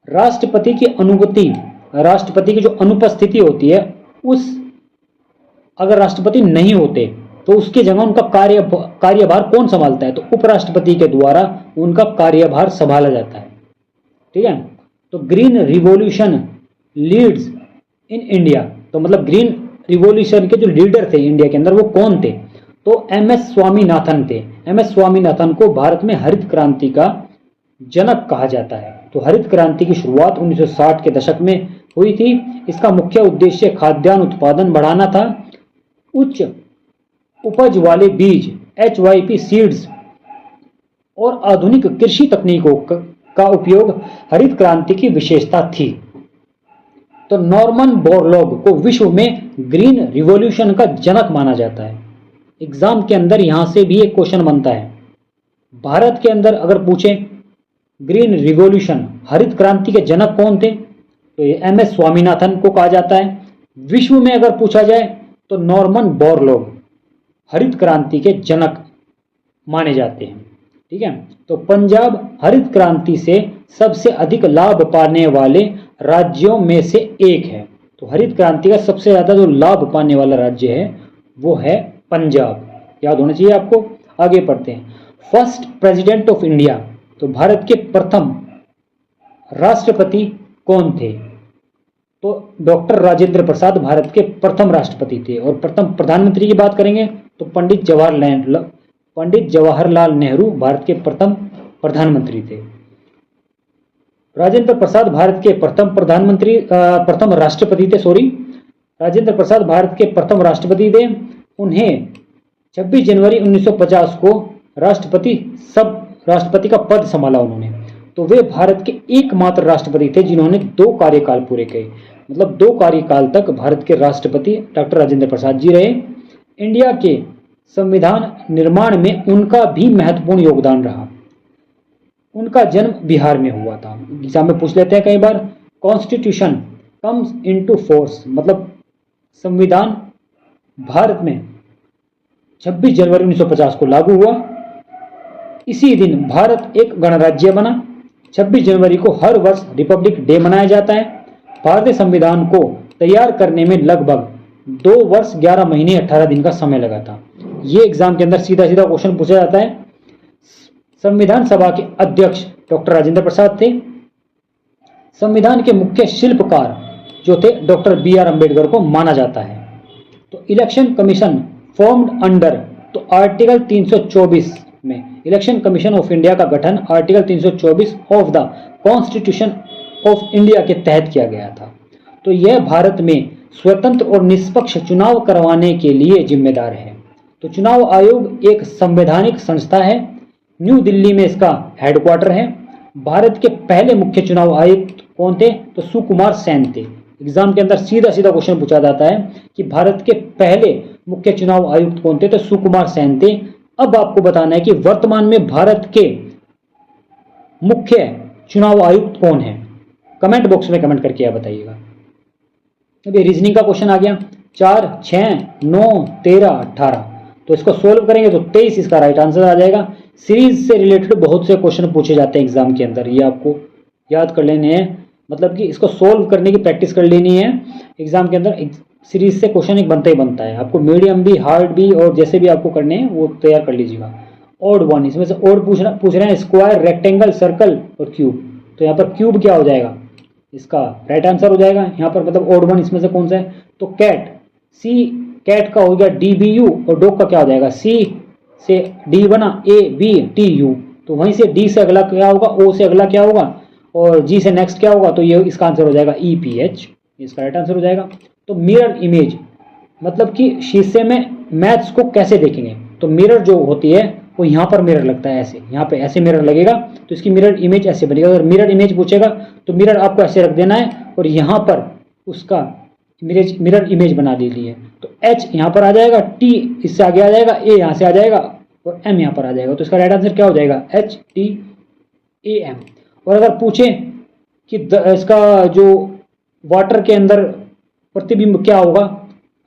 S1: राष्ट्रपति की अनुपस्थिति, राष्ट्रपति की जो अनुपस्थिति होती है, उस अगर राष्ट्रपति नहीं होते तो उसकी जगह उनका कार्यभार कौन संभालता है? तो उपराष्ट्रपति के द्वारा उनका कार्यभार संभाला जाता है। ठीक है। तो green revolution leads in India. तो मतलब ग्रीन रिवॉल्यूशन के जो लीडर थे इंडिया के अंदर वो कौन थे? तो एम एस स्वामीनाथन थे। एम एस स्वामीनाथन को भारत में हरित क्रांति का जनक कहा जाता है। तो हरित क्रांति की शुरुआत 1960 के दशक में हुई थी। इसका मुख्य उद्देश्य खाद्यान्न उत्पादन बढ़ाना था। उच्च उपज वाले बीज HYP सीड्स और आधुनिक कृषि तकनीकों का उपयोग हरित क्रांति की विशेषता थी। तो नॉर्मन बोरलॉग को विश्व में ग्रीन रिवॉल्यूशन का जनक माना जाता है। एग्जाम के अंदर यहां से भी एक क्वेश्चन बनता है। भारत के अंदर अगर पूछें ग्रीन रिवॉल्यूशन, हरित क्रांति के जनक कौन थे? तो ये एम एस स्वामीनाथन को कहा जाता है। विश्व में अगर पूछा जाए तो नॉर्मन बोरलॉग हरित क्रांति के जनक माने जाते हैं। ठीक है। तो पंजाब हरित क्रांति से सबसे अधिक लाभ पाने वाले राज्यों में से एक है। तो हरित क्रांति का सबसे ज्यादा जो लाभ पाने वाला राज्य है वो है पंजाब, याद होना चाहिए आपको। आगे पढ़ते हैं। First president of India. तो भारत के प्रथम राष्ट्रपति कौन थे? तो डॉक्टर राजेंद्र प्रसाद भारत के प्रथम राष्ट्रपति थे। और प्रथम प्रधानमंत्री की बात करेंगे तो पंडित जवाहरलाल नेहरू भारत के प्रथम प्रधानमंत्री थे। राजेंद्र प्रसाद भारत के प्रथम राष्ट्रपति थे। राजेंद्र प्रसाद भारत के प्रथम राष्ट्रपति थे। उन्हें 26 जनवरी 1950 को राष्ट्रपति का पद संभाला उन्होंने। तो वे भारत के एकमात्र राष्ट्रपति थे जिन्होंने 2 कार्यकाल पूरे किए। मतलब 2 कार्यकाल तक भारत के राष्ट्रपति डॉक्टर राजेंद्र प्रसाद जी रहे। इंडिया के संविधान निर्माण में उनका भी महत्वपूर्ण योगदान रहा। उनका जन्म बिहार में हुआ था। एग्जाम में पूछ लेते हैं कई बार। कॉन्स्टिट्यूशन कम्स इनटू फोर्स, मतलब संविधान भारत में 26 जनवरी 1950 को लागू हुआ। इसी दिन भारत एक गणराज्य बना। 26 जनवरी को हर वर्ष रिपब्लिक डे मनाया जाता है। भारतीय संविधान को तैयार करने में लगभग 2 वर्ष 11 महीने 18 दिन का समय लगा था। ये एग्जाम के अंदर सीधा सीधा क्वेश्चन पूछा जाता है। संविधान सभा के अध्यक्ष डॉक्टर राजेंद्र प्रसाद थे। संविधान के मुख्य शिल्पकार जो थे डॉक्टर बी.आर. अम्बेडकर को माना जाता है। तो इलेक्शन कमीशन फॉर्म्ड अंडर, तो आर्टिकल 324 में इलेक्शन कमीशन ऑफ इंडिया का गठन article 324 of the constitution of India के तहत किया गया था। तो यह भारत में स्वतंत्र और निष्पक्ष चुनाव करवाने के लिए जिम्मेदार है। तो चुनाव आयोग एक संवैधानिक संस्था है। न्यू दिल्ली में इसका हेडक्वार्टर है। भारत के पहले मुख्य चुनाव आयुक्त कौन थे? तो सुकुमार सेन थे। एग्जाम के अंदर सीधा सीधा क्वेश्चन पूछा जाता है कि भारत के पहले मुख्य चुनाव आयुक्त कौन थे? तो सुकुमार सेन थे। अब आपको बताना है कि वर्तमान में भारत के मुख्य चुनाव आयुक्त कौन है। कमेंट बॉक्स में कमेंट करके आप बताइएगा। अभी रीजनिंग का क्वेश्चन आ गया। 4, 6, 9, 13, 18। तो इसको सोल्व करेंगे तो 23 इसका राइट आंसर आ जाएगा। सीरीज से रिलेटेड बहुत से क्वेश्चन पूछे जाते हैं एग्जाम के अंदर, ये आपको याद कर लेने हैं। मतलब कि इसको सोल्व करने की प्रैक्टिस कर लेनी है। एग्जाम के अंदर सीरीज से क्वेश्चन एक बनता ही बनता है। आपको मीडियम भी, हार्ड भी और जैसे भी आपको करने हैं वो तैयार कर लीजिएगा। ऑड वन, इसमें से ऑड पूछ रहे हैं स्क्वायर, रेक्टेंगल, सर्कल और क्यूब। तो यहाँ पर क्यूब क्या हो जाएगा? इसका राइट आंसर हो जाएगा यहाँ पर। मतलब ऑड वन इसमें से कौन सा है? तो कैट, सी कैट का हो गया DBU और डॉग का क्या हो जाएगा? C से D बना ABTU। तो वहीं से D से अगला क्या होगा? O से अगला क्या होगा? और G से नेक्स्ट क्या होगा? तो ये इसका आंसर हो जाएगा EPH। इसका राइट आंसर हो जाएगा। तो मिरर इमेज मतलब कि शीशे में मैथ्स को कैसे देखेंगे? तो मिरर जो होती है वो यहाँ पर मिरर लगता है, ऐसे यहाँ पे ऐसे मिरर लगेगा तो इसकी मिरर इमेज ऐसे बनेगा। अगर मिरर इमेज पूछेगा तो मिरर आपको ऐसे रख देना है और यहाँ पर उसका मिरर इमेज बना दी है। तो H यहाँ पर आ जाएगा, T इससे आगे आ जाएगा, A यहाँ से आ जाएगा और M यहाँ पर आ जाएगा। तो इसका राइट आंसर क्या हो जाएगा? HTAM। और अगर पूछे कि इसका जो वाटर के अंदर प्रतिबिंब क्या होगा,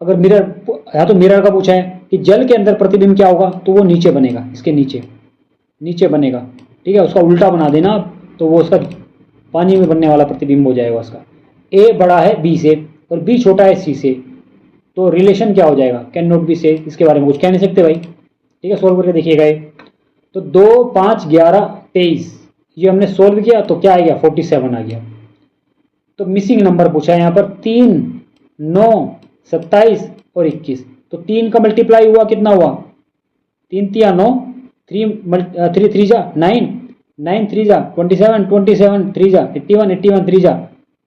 S1: अगर मिरर, यहाँ तो मिरर का पूछा है कि जल के अंदर प्रतिबिंब क्या होगा, तो वो नीचे बनेगा, इसके नीचे बनेगा। ठीक है, उसका उल्टा बना देना तो वो उसका पानी में बनने वाला प्रतिबिंब हो जाएगा उसका। A बड़ा है B से और B छोटा है C से, तो रिलेशन क्या हो जाएगा? कैन नॉट बी से। इसके बारे में कुछ कह नहीं सकते भाई। ठीक है, सोल्व करके देखिएगा। तो 2, 5, 11, 23 ये हमने सोल्व किया तो क्या आ गया? 47 आ गया। तो मिसिंग नंबर पूछा है यहाँ पर 3, 9, 27 और 21। तो 3 का मल्टीप्लाई हुआ कितना हुआ? 3 3 9, 3 3 जा 9, 9 3 जा 27, 27 3 जा 81, 81 3 जा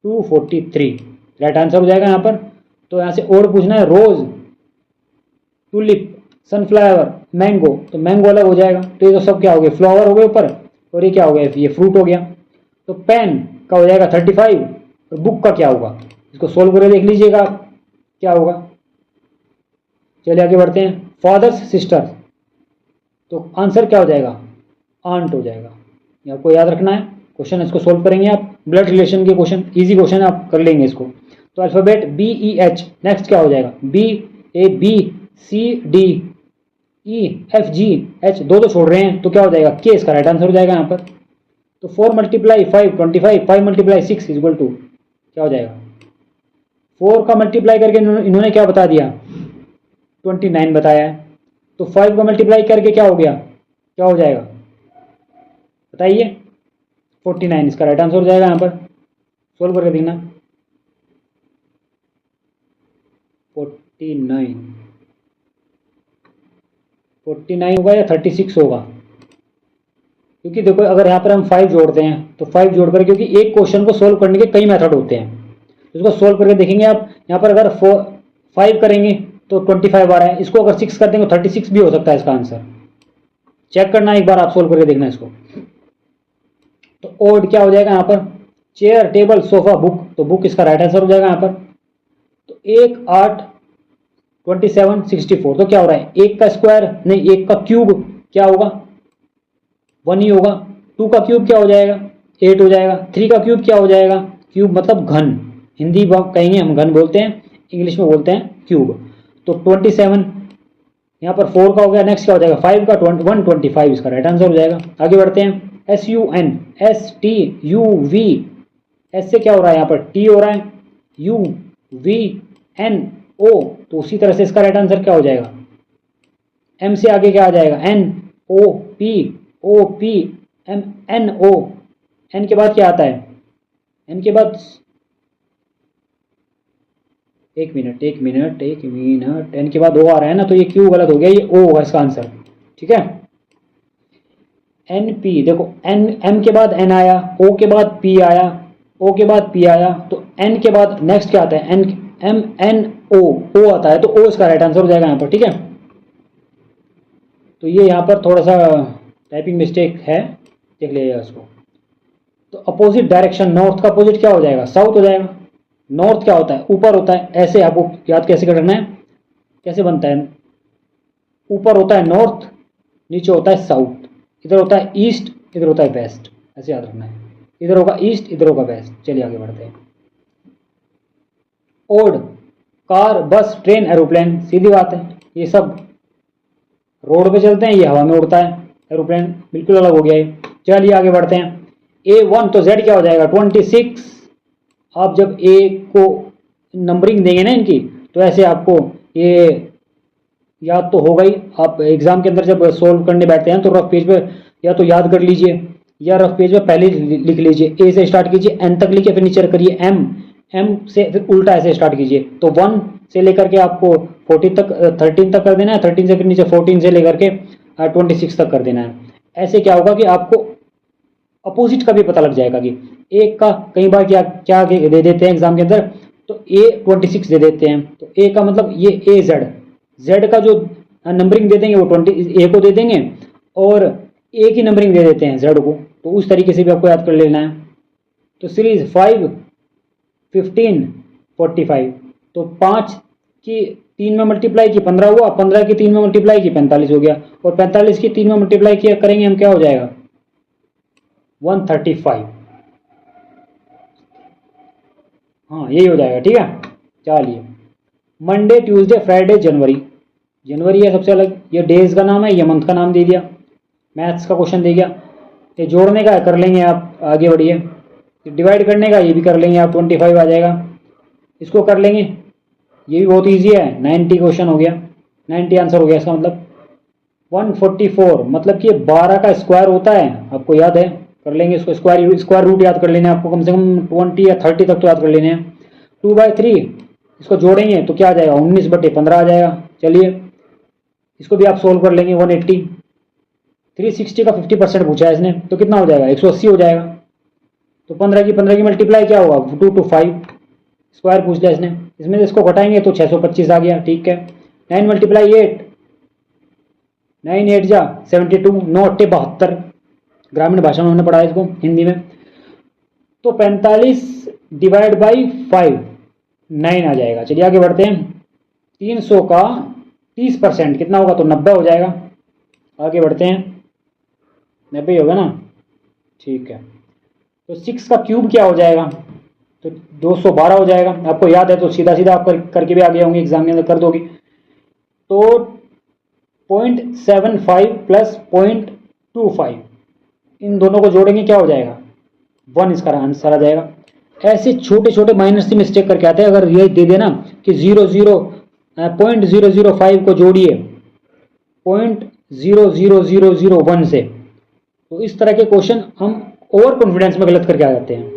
S1: 243। राइट आंसर हो जाएगा यहाँ पर। तो यहाँ से और पूछना है रोज, टूलिप, सनफ्लावर, मैंगो। तो मैंगो अलग हो जाएगा। तो ये तो सब क्या हो गया? फ्लावर हो गए ऊपर और ये क्या हो गया? ये फ्रूट हो गया। तो पेन का हो जाएगा 35 और बुक का क्या होगा? इसको सोल्व करके देख लीजिएगा क्या होगा। चलिए आगे बढ़ते हैं। फादर्स, सिस्टर्स, तो आंसर क्या हो जाएगा? आंट हो जाएगा। ये आपको याद रखना है। क्वेश्चन इसको सोल्व करेंगे आप। ब्लड रिलेशन के क्वेश्चन, इजी क्वेश्चन आप कर लेंगे इसको। तो अल्फाबेट BEH, नेक्स्ट क्या हो जाएगा? BABCDEFGH, दो छोड़ रहे हैं तो क्या हो जाएगा? K इसका राइट आंसर हो जाएगा यहाँ पर। तो 4 × 5 25, 5 × 6 इक्वल टू क्या हो जाएगा? 4 का मल्टीप्लाई करके इन्होंने क्या बता दिया? 29 बताया है। तो 5 का मल्टीप्लाई करके क्या हो गया? क्या हो जाएगा बताइए? 49 इसका राइट आंसर हो जाएगा यहाँ पर। सोल्व करके देखना। 49 होगा या 36 होगा? क्योंकि देखो अगर यहाँ पर हम 5 जोड़ते हैं तो 5 जोड़कर, क्योंकि एक क्वेश्चन को सोल्व करने के कई मेथड होते हैं, तो इसको सोल्व करके देखेंगे आप। यहाँ पर अगर 5 करेंगे तो 25 आ रहा है। इसको अगर 6 कर देंगे तो 36 भी हो सकता है इसका आंसर। चेक करना एक बार, आप सोल्व करके देखना इसको। तो ओड क्या हो जाएगा यहाँ पर? Chair, table, sofa, book. तो बुक इसका राइट आंसर हो जाएगा यहाँ पर। तो 1, 8, 27, 64। तो क्या हो रहा है? 1 का स्क्वायर नहीं, 1 का क्यूब क्या होगा? 1 ही होगा। 2 का क्यूब क्या हो जाएगा? 8 हो जाएगा। 3 का क्यूब क्या हो जाएगा? क्यूब मतलब घन, हिंदी कहेंगे हम घन बोलते हैं, इंग्लिश में बोलते हैं क्यूब। तो 27 यहाँ पर 4 का हो गया, नेक्स्ट क्या हो जाएगा 5 का 125 इसका राइट आंसर हो जाएगा। आगे बढ़ते हैं, SUN STUV, एस से क्या हो रहा है यहाँ पर T हो रहा है, UVNO, तो उसी तरह से इसका राइट आंसर क्या हो जाएगा, M से आगे क्या आ जाएगा NOPOPMNO, N के बाद क्या आता है, N के बाद एक मिनट N के बाद O आ रहा है ना, तो ये Q गलत हो गया, ये O होगा इसका आंसर, ठीक है। NP देखो, N M के बाद N आया, O के बाद P आया, O के बाद P आया, तो N के बाद नेक्स्ट क्या आता है MNO, O आता है, तो O इसका राइट आंसर हो जाएगा यहाँ पर, ठीक है। तो ये यहाँ पर थोड़ा सा टाइपिंग मिस्टेक है, देख लीजिएगा इसको। तो अपोजिट डायरेक्शन, नॉर्थ का अपोजिट क्या हो जाएगा, साउथ हो जाएगा। नॉर्थ क्या होता है, ऊपर होता है, ऐसे आपको याद कैसे करना है, कैसे बनता है, ऊपर होता है नॉर्थ, नीचे होता है साउथ, इधर होता है ईस्ट, इधर होता है वेस्ट, ऐसे याद रखना है, इधर होगा ईस्ट, इधर होगा वेस्ट। चलिए आगे बढ़ते हैं। ओड, कार, बस, ट्रेन, एरोप्लेन, सीधी बात है, ये सब रोड पे चलते हैं, ये हवा में उड़ता है, एरोप्लेन बिल्कुल अलग हो गया है। चलिए आगे बढ़ते हैं। A1, तो Z क्या हो जाएगा 26। आप जब A को नंबरिंग देंगे ना इनकी, तो ऐसे आपको ये याद तो होगा ही। आप एग्जाम के अंदर जब सोल्व करने बैठते हैं तो रफ पेज पे या तो याद कर लीजिए, या रफ पेज पे पहले लिख लीजिए, A से स्टार्ट कीजिए, N तक लिखिए, फिर नीचे करिए M से फिर उल्टा ऐसे स्टार्ट कीजिए। तो 1 से लेकर के आपको 14 तक 13 तक कर देना है, 13 से फिर नीचे 14 से लेकर के 26 तक कर देना है। ऐसे क्या होगा कि आपको अपोजिट का भी पता लग जाएगा कि एक का कई बार क्या क्या दे देते हैं एग्जाम के अंदर, तो A26 दे देते हैं, तो A का मतलब ये Z का जो नंबरिंग दे देंगे वो 20 A को दे देंगे, और A की नंबरिंग दे देते हैं Z को। तो उस तरीके से भी आपको याद कर लेना है। तो सीरीज 5, 15, 45, तो 5 की 3 में मल्टीप्लाई की 15 हुआ, 15 की 3 में मल्टीप्लाई की 45 हो गया, और 45 की 3 में मल्टीप्लाई किया करेंगे हम, क्या हो जाएगा 135। हाँ यही हो जाएगा, ठीक है। चलिए, मंडे, ट्यूसडे, फ्राइडे, जनवरी है सबसे अलग, ये डेज का नाम है, ये मंथ का नाम दे दिया, मैथ्स का क्वेश्चन दे दिया। ये जोड़ने का कर लेंगे आप, आगे बढ़िए। डिवाइड करने का ये भी कर लेंगे आप, 25 आ जाएगा, इसको कर लेंगे, ये भी बहुत ईजी है, 90 क्वेश्चन हो गया, 90 आंसर हो गया इसका मतलब। 144 मतलब कि 12 का स्क्वायर होता है, आपको याद है, कर लेंगे इसको, स्क्वायर रूट याद कर लेने आपको, कम से कम 20 या 30 तक तो याद कर लेने हैं। 2/3 इसको जोड़ेंगे तो क्या आ जाएगा 19/15 आ जाएगा। चलिए इसको भी आप सोल्व कर लेंगे। 180, 360 का 50% पूछा है इसने, तो कितना हो जाएगा 180 हो जाएगा। तो 15 की मल्टीप्लाई क्या होगा 2 to 5, स्क्वायर पूछ लिया इसने, इसमें से इसको घटाएंगे तो 625 आ गया, ठीक है। 9 × 8, 9 8 जा 72, 9 8 72, ग्रामीण भाषा में हमने पढ़ा है इसको हिंदी में। तो 45 डिवाइड बाई 5 9 आ जाएगा। चलिए आगे बढ़ते हैं। 300 का 30% कितना होगा, तो 90 हो जाएगा। आगे बढ़ते हैं, 90 होगा ना, ठीक है। तो 6 का क्यूब क्या हो जाएगा, तो 212 हो जाएगा। आपको याद है तो सीधा सीधा आप करके भी आगे होंगे, एग्जाम के अंदर कर दोगे। तो 0.75 प्लस 0.25 इन दोनों को जोड़ेंगे क्या हो जाएगा 1, इसका आंसर आ जाएगा। ऐसे छोटे छोटे माइनर से मिस्टेक करके आते हैं। अगर ये दे देना कि 0.0005 को जोड़िए 0.00001 से, तो इस तरह के क्वेश्चन हम ओवर कॉन्फिडेंस में गलत करके आ जाते हैं।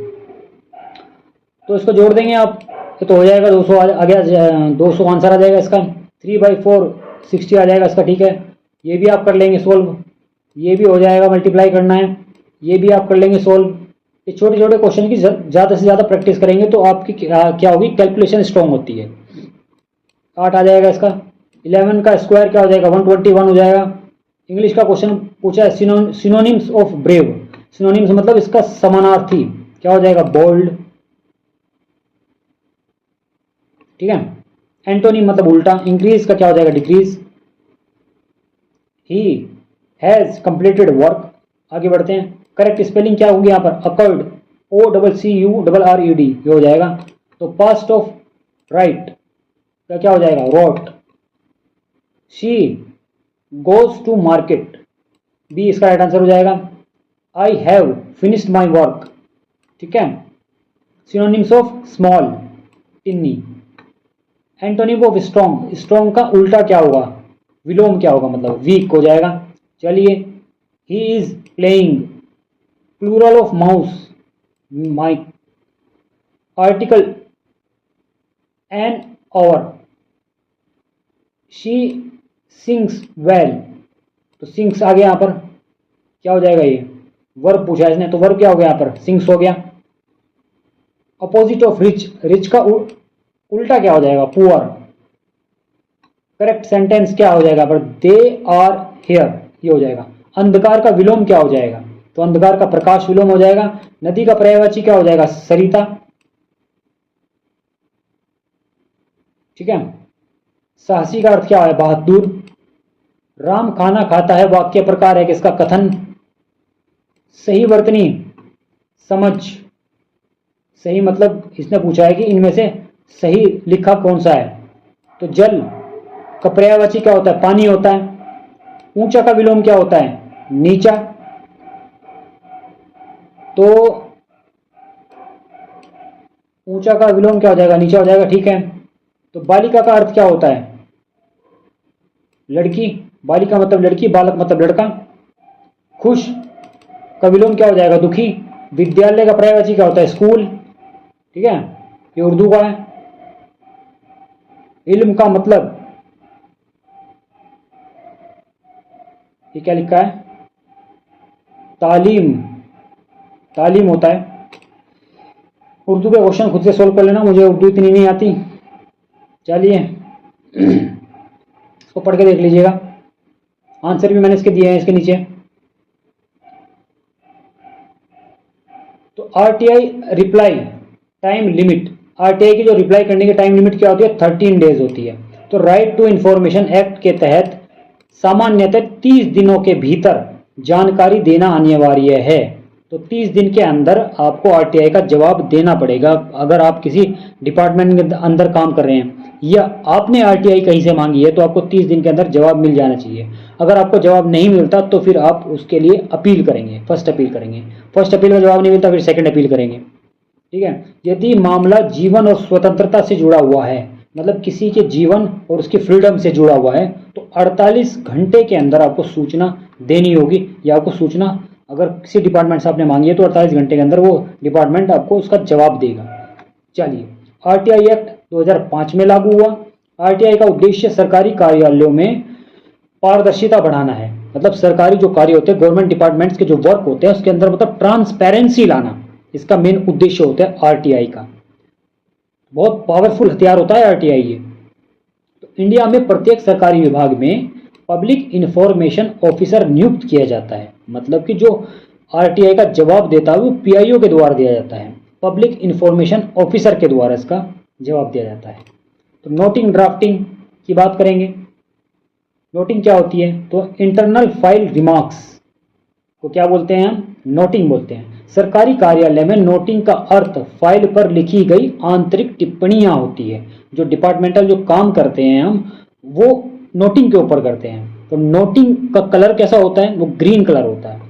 S1: तो इसको जोड़ देंगे आप, तो हो जाएगा 200 आ गया, 200 आंसर आ जाएगा इसका। 3/4 60 आ जाएगा इसका, ठीक है। ये भी आप कर लेंगे सोल्व, ये भी हो जाएगा, मल्टीप्लाई करना है, ये भी आप कर लेंगे सोल्व। ये छोटे छोटे क्वेश्चन की ज़्यादा से ज़्यादा प्रैक्टिस करेंगे तो आपकी क्या होगी, कैलकुलेशन स्ट्रॉन्ग होती है। 8 आ जाएगा इसका। 11 का स्क्वायर क्या हो जाएगा 121 हो जाएगा। इंग्लिश का क्वेश्चन पूछा है सिनोनिम्स ऑफ ब्रेव, सिनोनिम्स मतलब इसका समानार्थी क्या हो जाएगा बोल्ड, ठीक है। एंटोनिम मतलब उल्टा। इंक्रीज का क्या हो जाएगा decrease. He has completed work. आगे बढ़ते हैं। करेक्ट स्पेलिंग क्या होगी यहाँ पर, अकर्ड, OCCURRED ये हो जाएगा। तो पास्ट ऑफ राइट का क्या हो जाएगा wrote. She goes to market, B इसका राइट आंसर हो जाएगा। I have finished my work, ठीक है। Synonyms of small, tiny. Antonym of strong, strong का उल्टा क्या होगा, विलोम क्या होगा, मतलब वीक हो जाएगा। चलिए, he is playing, plural of mouse, mice. Article an और, शी सिंग्स वेल, तो सिंग्स आ गया यहाँ पर, क्या हो जाएगा, ये वर्ब पूछा है इसने, तो वर्ब क्या हो गया यहाँ पर, सिंग्स हो गया। अपोजिट ऑफ रिच, रिच का उल्टा क्या हो जाएगा, पुअर। करेक्ट सेंटेंस क्या हो जाएगा पर, दे आर हियर, ये हो जाएगा। अंधकार का विलोम क्या हो जाएगा, तो अंधकार का प्रकाश विलोम हो जाएगा। नदी का पर्यायवाची क्या हो जाएगा, सरिता, ठीक है। साहसी का अर्थ क्या है, बहादुर। राम खाना खाता है, वाक्य प्रकार है किसका, कथन। सही वर्तनी, समझ। सही मतलब इसने पूछा है कि इनमें से सही लिखा कौन सा है, तो जल का पर्यायवाची क्या होता है, पानी होता है। ऊंचा का विलोम क्या होता है, नीचा। तो ऊंचा का विलोम क्या हो जाएगा, नीचा हो जाएगा, ठीक है। तो बालिका का अर्थ क्या होता है, लड़की। बालिका मतलब लड़की, बालक मतलब लड़का। खुश का विलोम क्या हो जाएगा, दुखी। विद्यालय का पर्यायवाची क्या होता है, स्कूल, ठीक है, ये उर्दू का है। इल्म का मतलब, ये क्या लिखा है, तालीम, तालीम होता है। उर्दू के क्वेश्चन खुद से सोल्व कर लेना, मुझे उर्दू इतनी नहीं आती। चलिए इसको पढ़ के देख लीजिएगा, आंसर भी मैंने इसके दिए हैं इसके नीचे। तो RTI reply time limit, RTI की जो रिप्लाई करने की टाइम लिमिट क्या होती है, 13 डेज होती है। तो राइट टू इंफॉर्मेशन एक्ट के तहत सामान्यतः 30 दिनों के भीतर जानकारी देना अनिवार्य है। तो 30 दिन के अंदर आपको आरटीआई का जवाब देना पड़ेगा। अगर आप किसी डिपार्टमेंट के अंदर काम कर रहे हैं या आपने आरटीआई कहीं से मांगी है, तो आपको 30 दिन के अंदर जवाब मिल जाना चाहिए। अगर आपको जवाब नहीं मिलता तो फिर आप उसके लिए अपील करेंगे, फर्स्ट अपील करेंगे। फर्स्ट अपील का जवाब नहीं मिलता फिर सेकंड अपील करेंगे, ठीक है। यदि मामला जीवन और स्वतंत्रता से जुड़ा हुआ है, मतलब किसी के जीवन और उसकी फ्रीडम से जुड़ा हुआ है, तो 48 घंटे के अंदर आपको सूचना देनी होगी, या आपको सूचना अगर किसी डिपार्टमेंट से आपने मांगी है तो 48 घंटे के अंदर वो डिपार्टमेंट आपको उसका जवाब देगा। चलिए, आरटीआई एक्ट 2005 में लागू हुआ। आरटीआई का उद्देश्य सरकारी कार्यालयों में पारदर्शिता बढ़ाना है, मतलब सरकारी जो कार्य होते हैं, गवर्नमेंट डिपार्टमेंट्स के जो वर्क होते हैं उसके अंदर मतलब ट्रांसपेरेंसी लाना, इसका मेन उद्देश्य होता है आरटीआई का। बहुत पावरफुल हथियार होता है आरटीआई ये। तो इंडिया में प्रत्येक सरकारी विभाग में पब्लिक इंफॉर्मेशन ऑफिसर नियुक्त किया जाता है, मतलब कि जो आरटीआई का जवाब देता है वो पीआईओ के द्वारा दिया जाता है, पब्लिक इंफॉर्मेशन ऑफिसर के द्वारा इसका जवाब दिया जाता है। तो नोटिंग ड्राफ्टिंग की बात करेंगे। नोटिंग क्या होती है, तो इंटरनल फाइल रिमार्क्स को क्या बोलते हैं हम, नोटिंग बोलते हैं। सरकारी कार्यालय में नोटिंग का अर्थ फाइल पर लिखी गई आंतरिक टिप्पणियां होती है। जो डिपार्टमेंटल जो काम करते हैं हम, वो नोटिंग के ऊपर करते हैं। तो नोटिंग का कलर कैसा होता है, वो ग्रीन कलर होता है।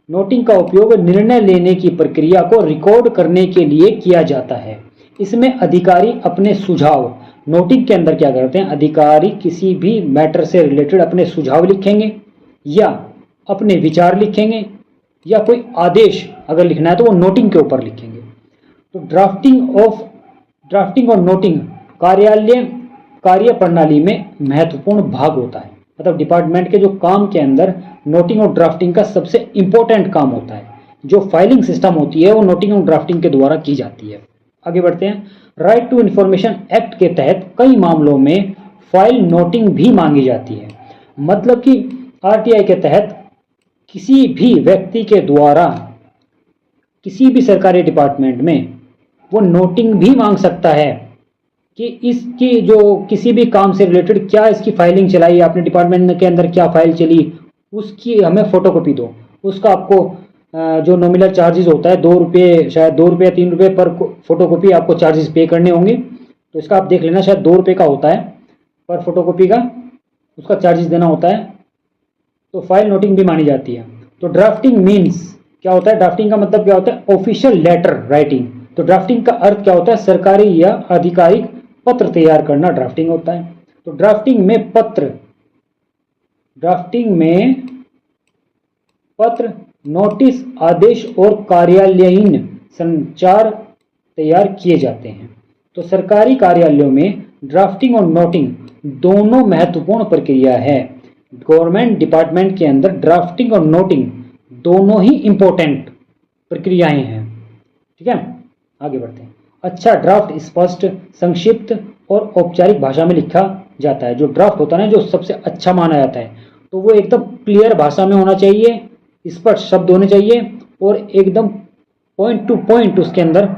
S1: नोटिंग का उपयोग निर्णय लेने की प्रक्रिया को रिकॉर्ड करने के लिए किया जाता है। इसमें अधिकारी अपने सुझाव, नोटिंग के अंदर क्या करते हैं, अधिकारी किसी भी मैटर से रिलेटेड अपने सुझाव लिखेंगे या अपने विचार लिखेंगे या कोई आदेश अगर लिखना है तो वो नोटिंग के ऊपर लिखेंगे। तो ड्राफ्टिंग और नोटिंग कार्यालय कार्य प्रणाली में महत्वपूर्ण भाग होता है। मतलब डिपार्टमेंट के जो काम के अंदर नोटिंग और ड्राफ्टिंग का सबसे इंपॉर्टेंट काम होता है। जो फाइलिंग सिस्टम होती है वो नोटिंग और ड्राफ्टिंग के द्वारा की जाती है। आगे बढ़ते हैं। राइट टू इंफॉर्मेशन एक्ट के तहत कई मामलों में फाइल नोटिंग भी मांगी जाती है। मतलब कि आरटीआई के तहत किसी भी व्यक्ति के द्वारा किसी भी सरकारी डिपार्टमेंट में वो नोटिंग भी मांग सकता है कि इसकी जो किसी भी काम से रिलेटेड क्या इसकी फाइलिंग चलाई, आपने डिपार्टमेंट के अंदर क्या फाइल चली, उसकी हमें फोटोकॉपी दो। उसका आपको जो नॉमिनल चार्जेस होता है 2 रुपये, शायद 2 रुपये 3 रुपये पर फोटोकॉपी आपको चार्जेस पे करने होंगे। तो इसका आप देख लेना, शायद 2 रुपये का होता है पर फोटोकॉपी का, उसका चार्जेस देना होता है। तो फाइल नोटिंग भी मानी जाती है। तो ड्राफ्टिंग मीन्स क्या होता है, ड्राफ्टिंग का मतलब क्या होता है, ऑफिशियल लेटर राइटिंग। तो ड्राफ्टिंग का अर्थ क्या होता है, सरकारी या आधिकारिक पत्र तैयार करना ड्राफ्टिंग होता है। तो ड्राफ्टिंग में पत्र, नोटिस, आदेश और कार्यालयीन संचार तैयार किए जाते हैं। तो सरकारी कार्यालयों में ड्राफ्टिंग और नोटिंग दोनों महत्वपूर्ण प्रक्रिया है। गवर्नमेंट डिपार्टमेंट के अंदर ड्राफ्टिंग और नोटिंग दोनों ही इंपॉर्टेंट प्रक्रियाएं हैं। ठीक है, आगे बढ़ते हैं। अच्छा ड्राफ्ट स्पष्ट, संक्षिप्त और औपचारिक भाषा में लिखा जाता है। जो ड्राफ्ट होता है ना, जो सबसे अच्छा माना जाता है, तो वो एकदम क्लियर भाषा में होना चाहिए, स्पष्ट शब्द होने चाहिए और एकदम पॉइंट टू पॉइंट उसके अंदर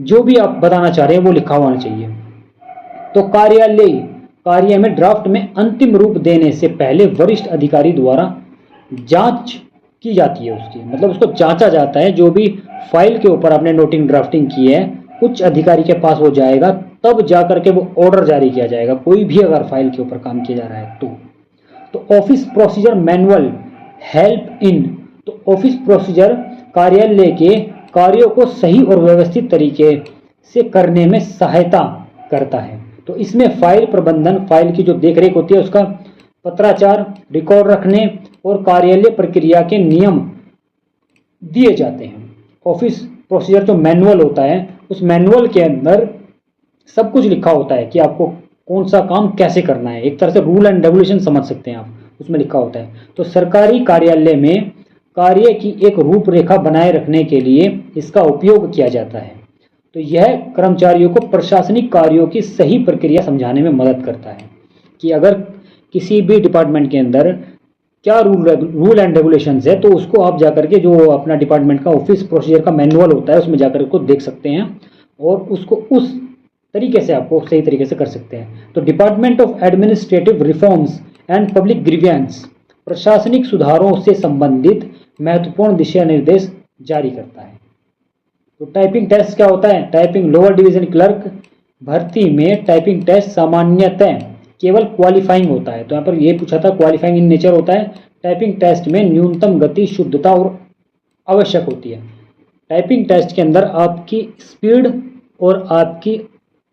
S1: जो भी आप बताना चाह रहे हैं वो लिखा होना चाहिए। तो कार्य में ड्राफ्ट में अंतिम रूप देने से पहले वरिष्ठ अधिकारी द्वारा जांच की जाती है उसकी, मतलब उसको जांचा जाता है। जो भी फाइल के ऊपर आपने नोटिंग ड्राफ्टिंग की है, उच्च अधिकारी के पास वो जाएगा, तब जाकर के वो ऑर्डर जारी किया जाएगा, कोई भी अगर फाइल के ऊपर काम किया जा रहा है तो office procedure manual help in, तो ऑफिस प्रोसीजर कार्यालय के कार्यों को सही और व्यवस्थित तरीके से करने में सहायता करता है। तो इसमें फाइल प्रबंधन, फाइल की जो देखरेख होती है, उसका पत्राचार, रिकॉर्ड रखने और कार्यालय प्रक्रिया के नियम दिए जाते हैं। ऑफिस प्रोसीजर जो मैनुअल होता है, उस मैनुअल के अंदर सब कुछ लिखा होता है कि आपको कौन सा काम कैसे करना है। एक तरह से रूल एंड रेगुलेशन समझ सकते हैं आप, उसमें लिखा होता है। तो सरकारी कार्यालय में कार्य की एक रूपरेखा बनाए रखने के लिए इसका उपयोग किया जाता है। तो यह कर्मचारियों को प्रशासनिक कार्यों की सही प्रक्रिया समझाने में मदद करता है कि अगर किसी भी डिपार्टमेंट के अंदर क्या रूल एंड रेगुलेशंस है, तो उसको आप जाकर के जो अपना डिपार्टमेंट का ऑफिस प्रोसीजर का मैनुअल होता है, उसमें जाकर को देख सकते हैं और उसको उस तरीके से आपको सही तरीके से कर सकते हैं। तो department of administrative reforms and public grievance प्रशासनिक सुधारों से संबंधित महत्वपूर्ण दिशा निर्देश जारी करता है। तो टाइपिंग टेस्ट क्या होता है, टाइपिंग लोअर डिवीजन क्लर्क भर्ती में टाइपिंग टेस्ट सामान्यतः केवल क्वालिफाइंग होता है। तो यहाँ पर ये पूछा था, क्वालिफाइंग इन नेचर होता है। टाइपिंग टेस्ट में न्यूनतम गति, शुद्धता और आवश्यक होती है। टाइपिंग टेस्ट के अंदर आपकी स्पीड और आपकी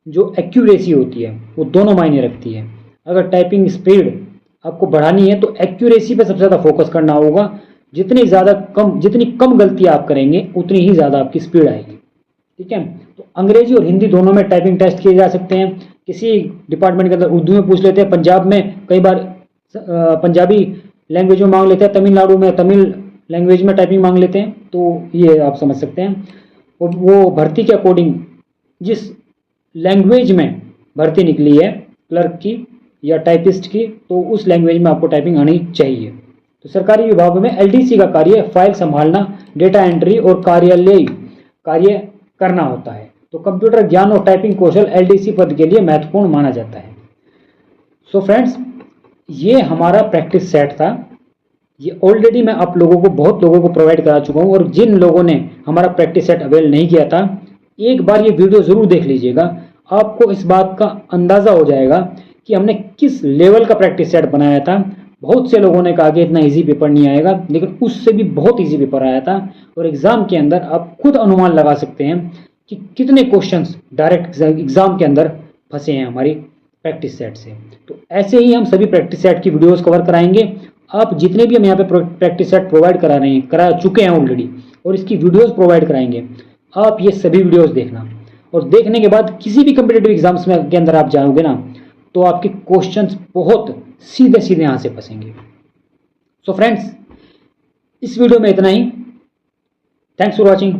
S1: जो एक्यूरेसी होती है वो दोनों मायने रखती है। अगर टाइपिंग स्पीड आपको बढ़ानी है तो एक्यूरेसी पे सबसे ज़्यादा फोकस करना होगा। जितनी कम गलती आप करेंगे उतनी ही ज़्यादा आपकी स्पीड आएगी। ठीक है, तो अंग्रेजी और हिंदी दोनों में टाइपिंग टेस्ट किए जा सकते हैं। किसी डिपार्टमेंट के अंदर उर्दू में पूछ लेते हैं, पंजाब में कई बार पंजाबी लैंग्वेज में मांग लेते हैं, तमिलनाडु में तमिल लैंग्वेज में टाइपिंग मांग लेते हैं। तो ये आप समझ सकते हैं। वो भर्ती के अकॉर्डिंग जिस लैंग्वेज में भर्ती निकली है क्लर्क की या टाइपिस्ट की, तो उस लैंग्वेज में आपको टाइपिंग आनी चाहिए। तो सरकारी विभागों में एलडीसी का कार्य फाइल संभालना, डेटा एंट्री और कार्यालय कार्य करना होता है। तो कंप्यूटर ज्ञान और टाइपिंग कौशल एलडीसी पद के लिए महत्वपूर्ण माना जाता है। सो फ्रेंड्स, ये हमारा प्रैक्टिस सेट था। ये ऑलरेडी मैं आप लोगों को, बहुत लोगों को प्रोवाइड करा चुका हूँ। और जिन लोगों ने हमारा प्रैक्टिस सेट अवेल नहीं किया था, एक बार ये वीडियो ज़रूर देख लीजिएगा। आपको इस बात का अंदाज़ा हो जाएगा कि हमने किस लेवल का प्रैक्टिस सेट बनाया था। बहुत से लोगों ने कहा कि इतना इजी पेपर नहीं आएगा, लेकिन उससे भी बहुत इजी पेपर आया था। और एग्ज़ाम के अंदर आप खुद अनुमान लगा सकते हैं कि कितने क्वेश्चंस डायरेक्ट एग्ज़ाम के अंदर फंसे हैं हमारी प्रैक्टिस सेट से। तो ऐसे ही हम सभी प्रैक्टिस सेट की वीडियोस कवर कराएंगे। आप जितने भी हम यहाँ पे प्रैक्टिस सेट प्रोवाइड करा रहे हैं, करा चुके हैं ऑलरेडी, और इसकी वीडियोस प्रोवाइड कराएंगे, आप ये सभी वीडियोस देखना। और देखने के बाद किसी भी कम्पिटेटिव एग्जाम्स में के अंदर आप जाओगे ना, तो आपके क्वेश्चंस बहुत सीधे सीधे यहाँ से फंसेंगे। सो फ्रेंड्स, इस वीडियो में इतना ही। Thanks for watching.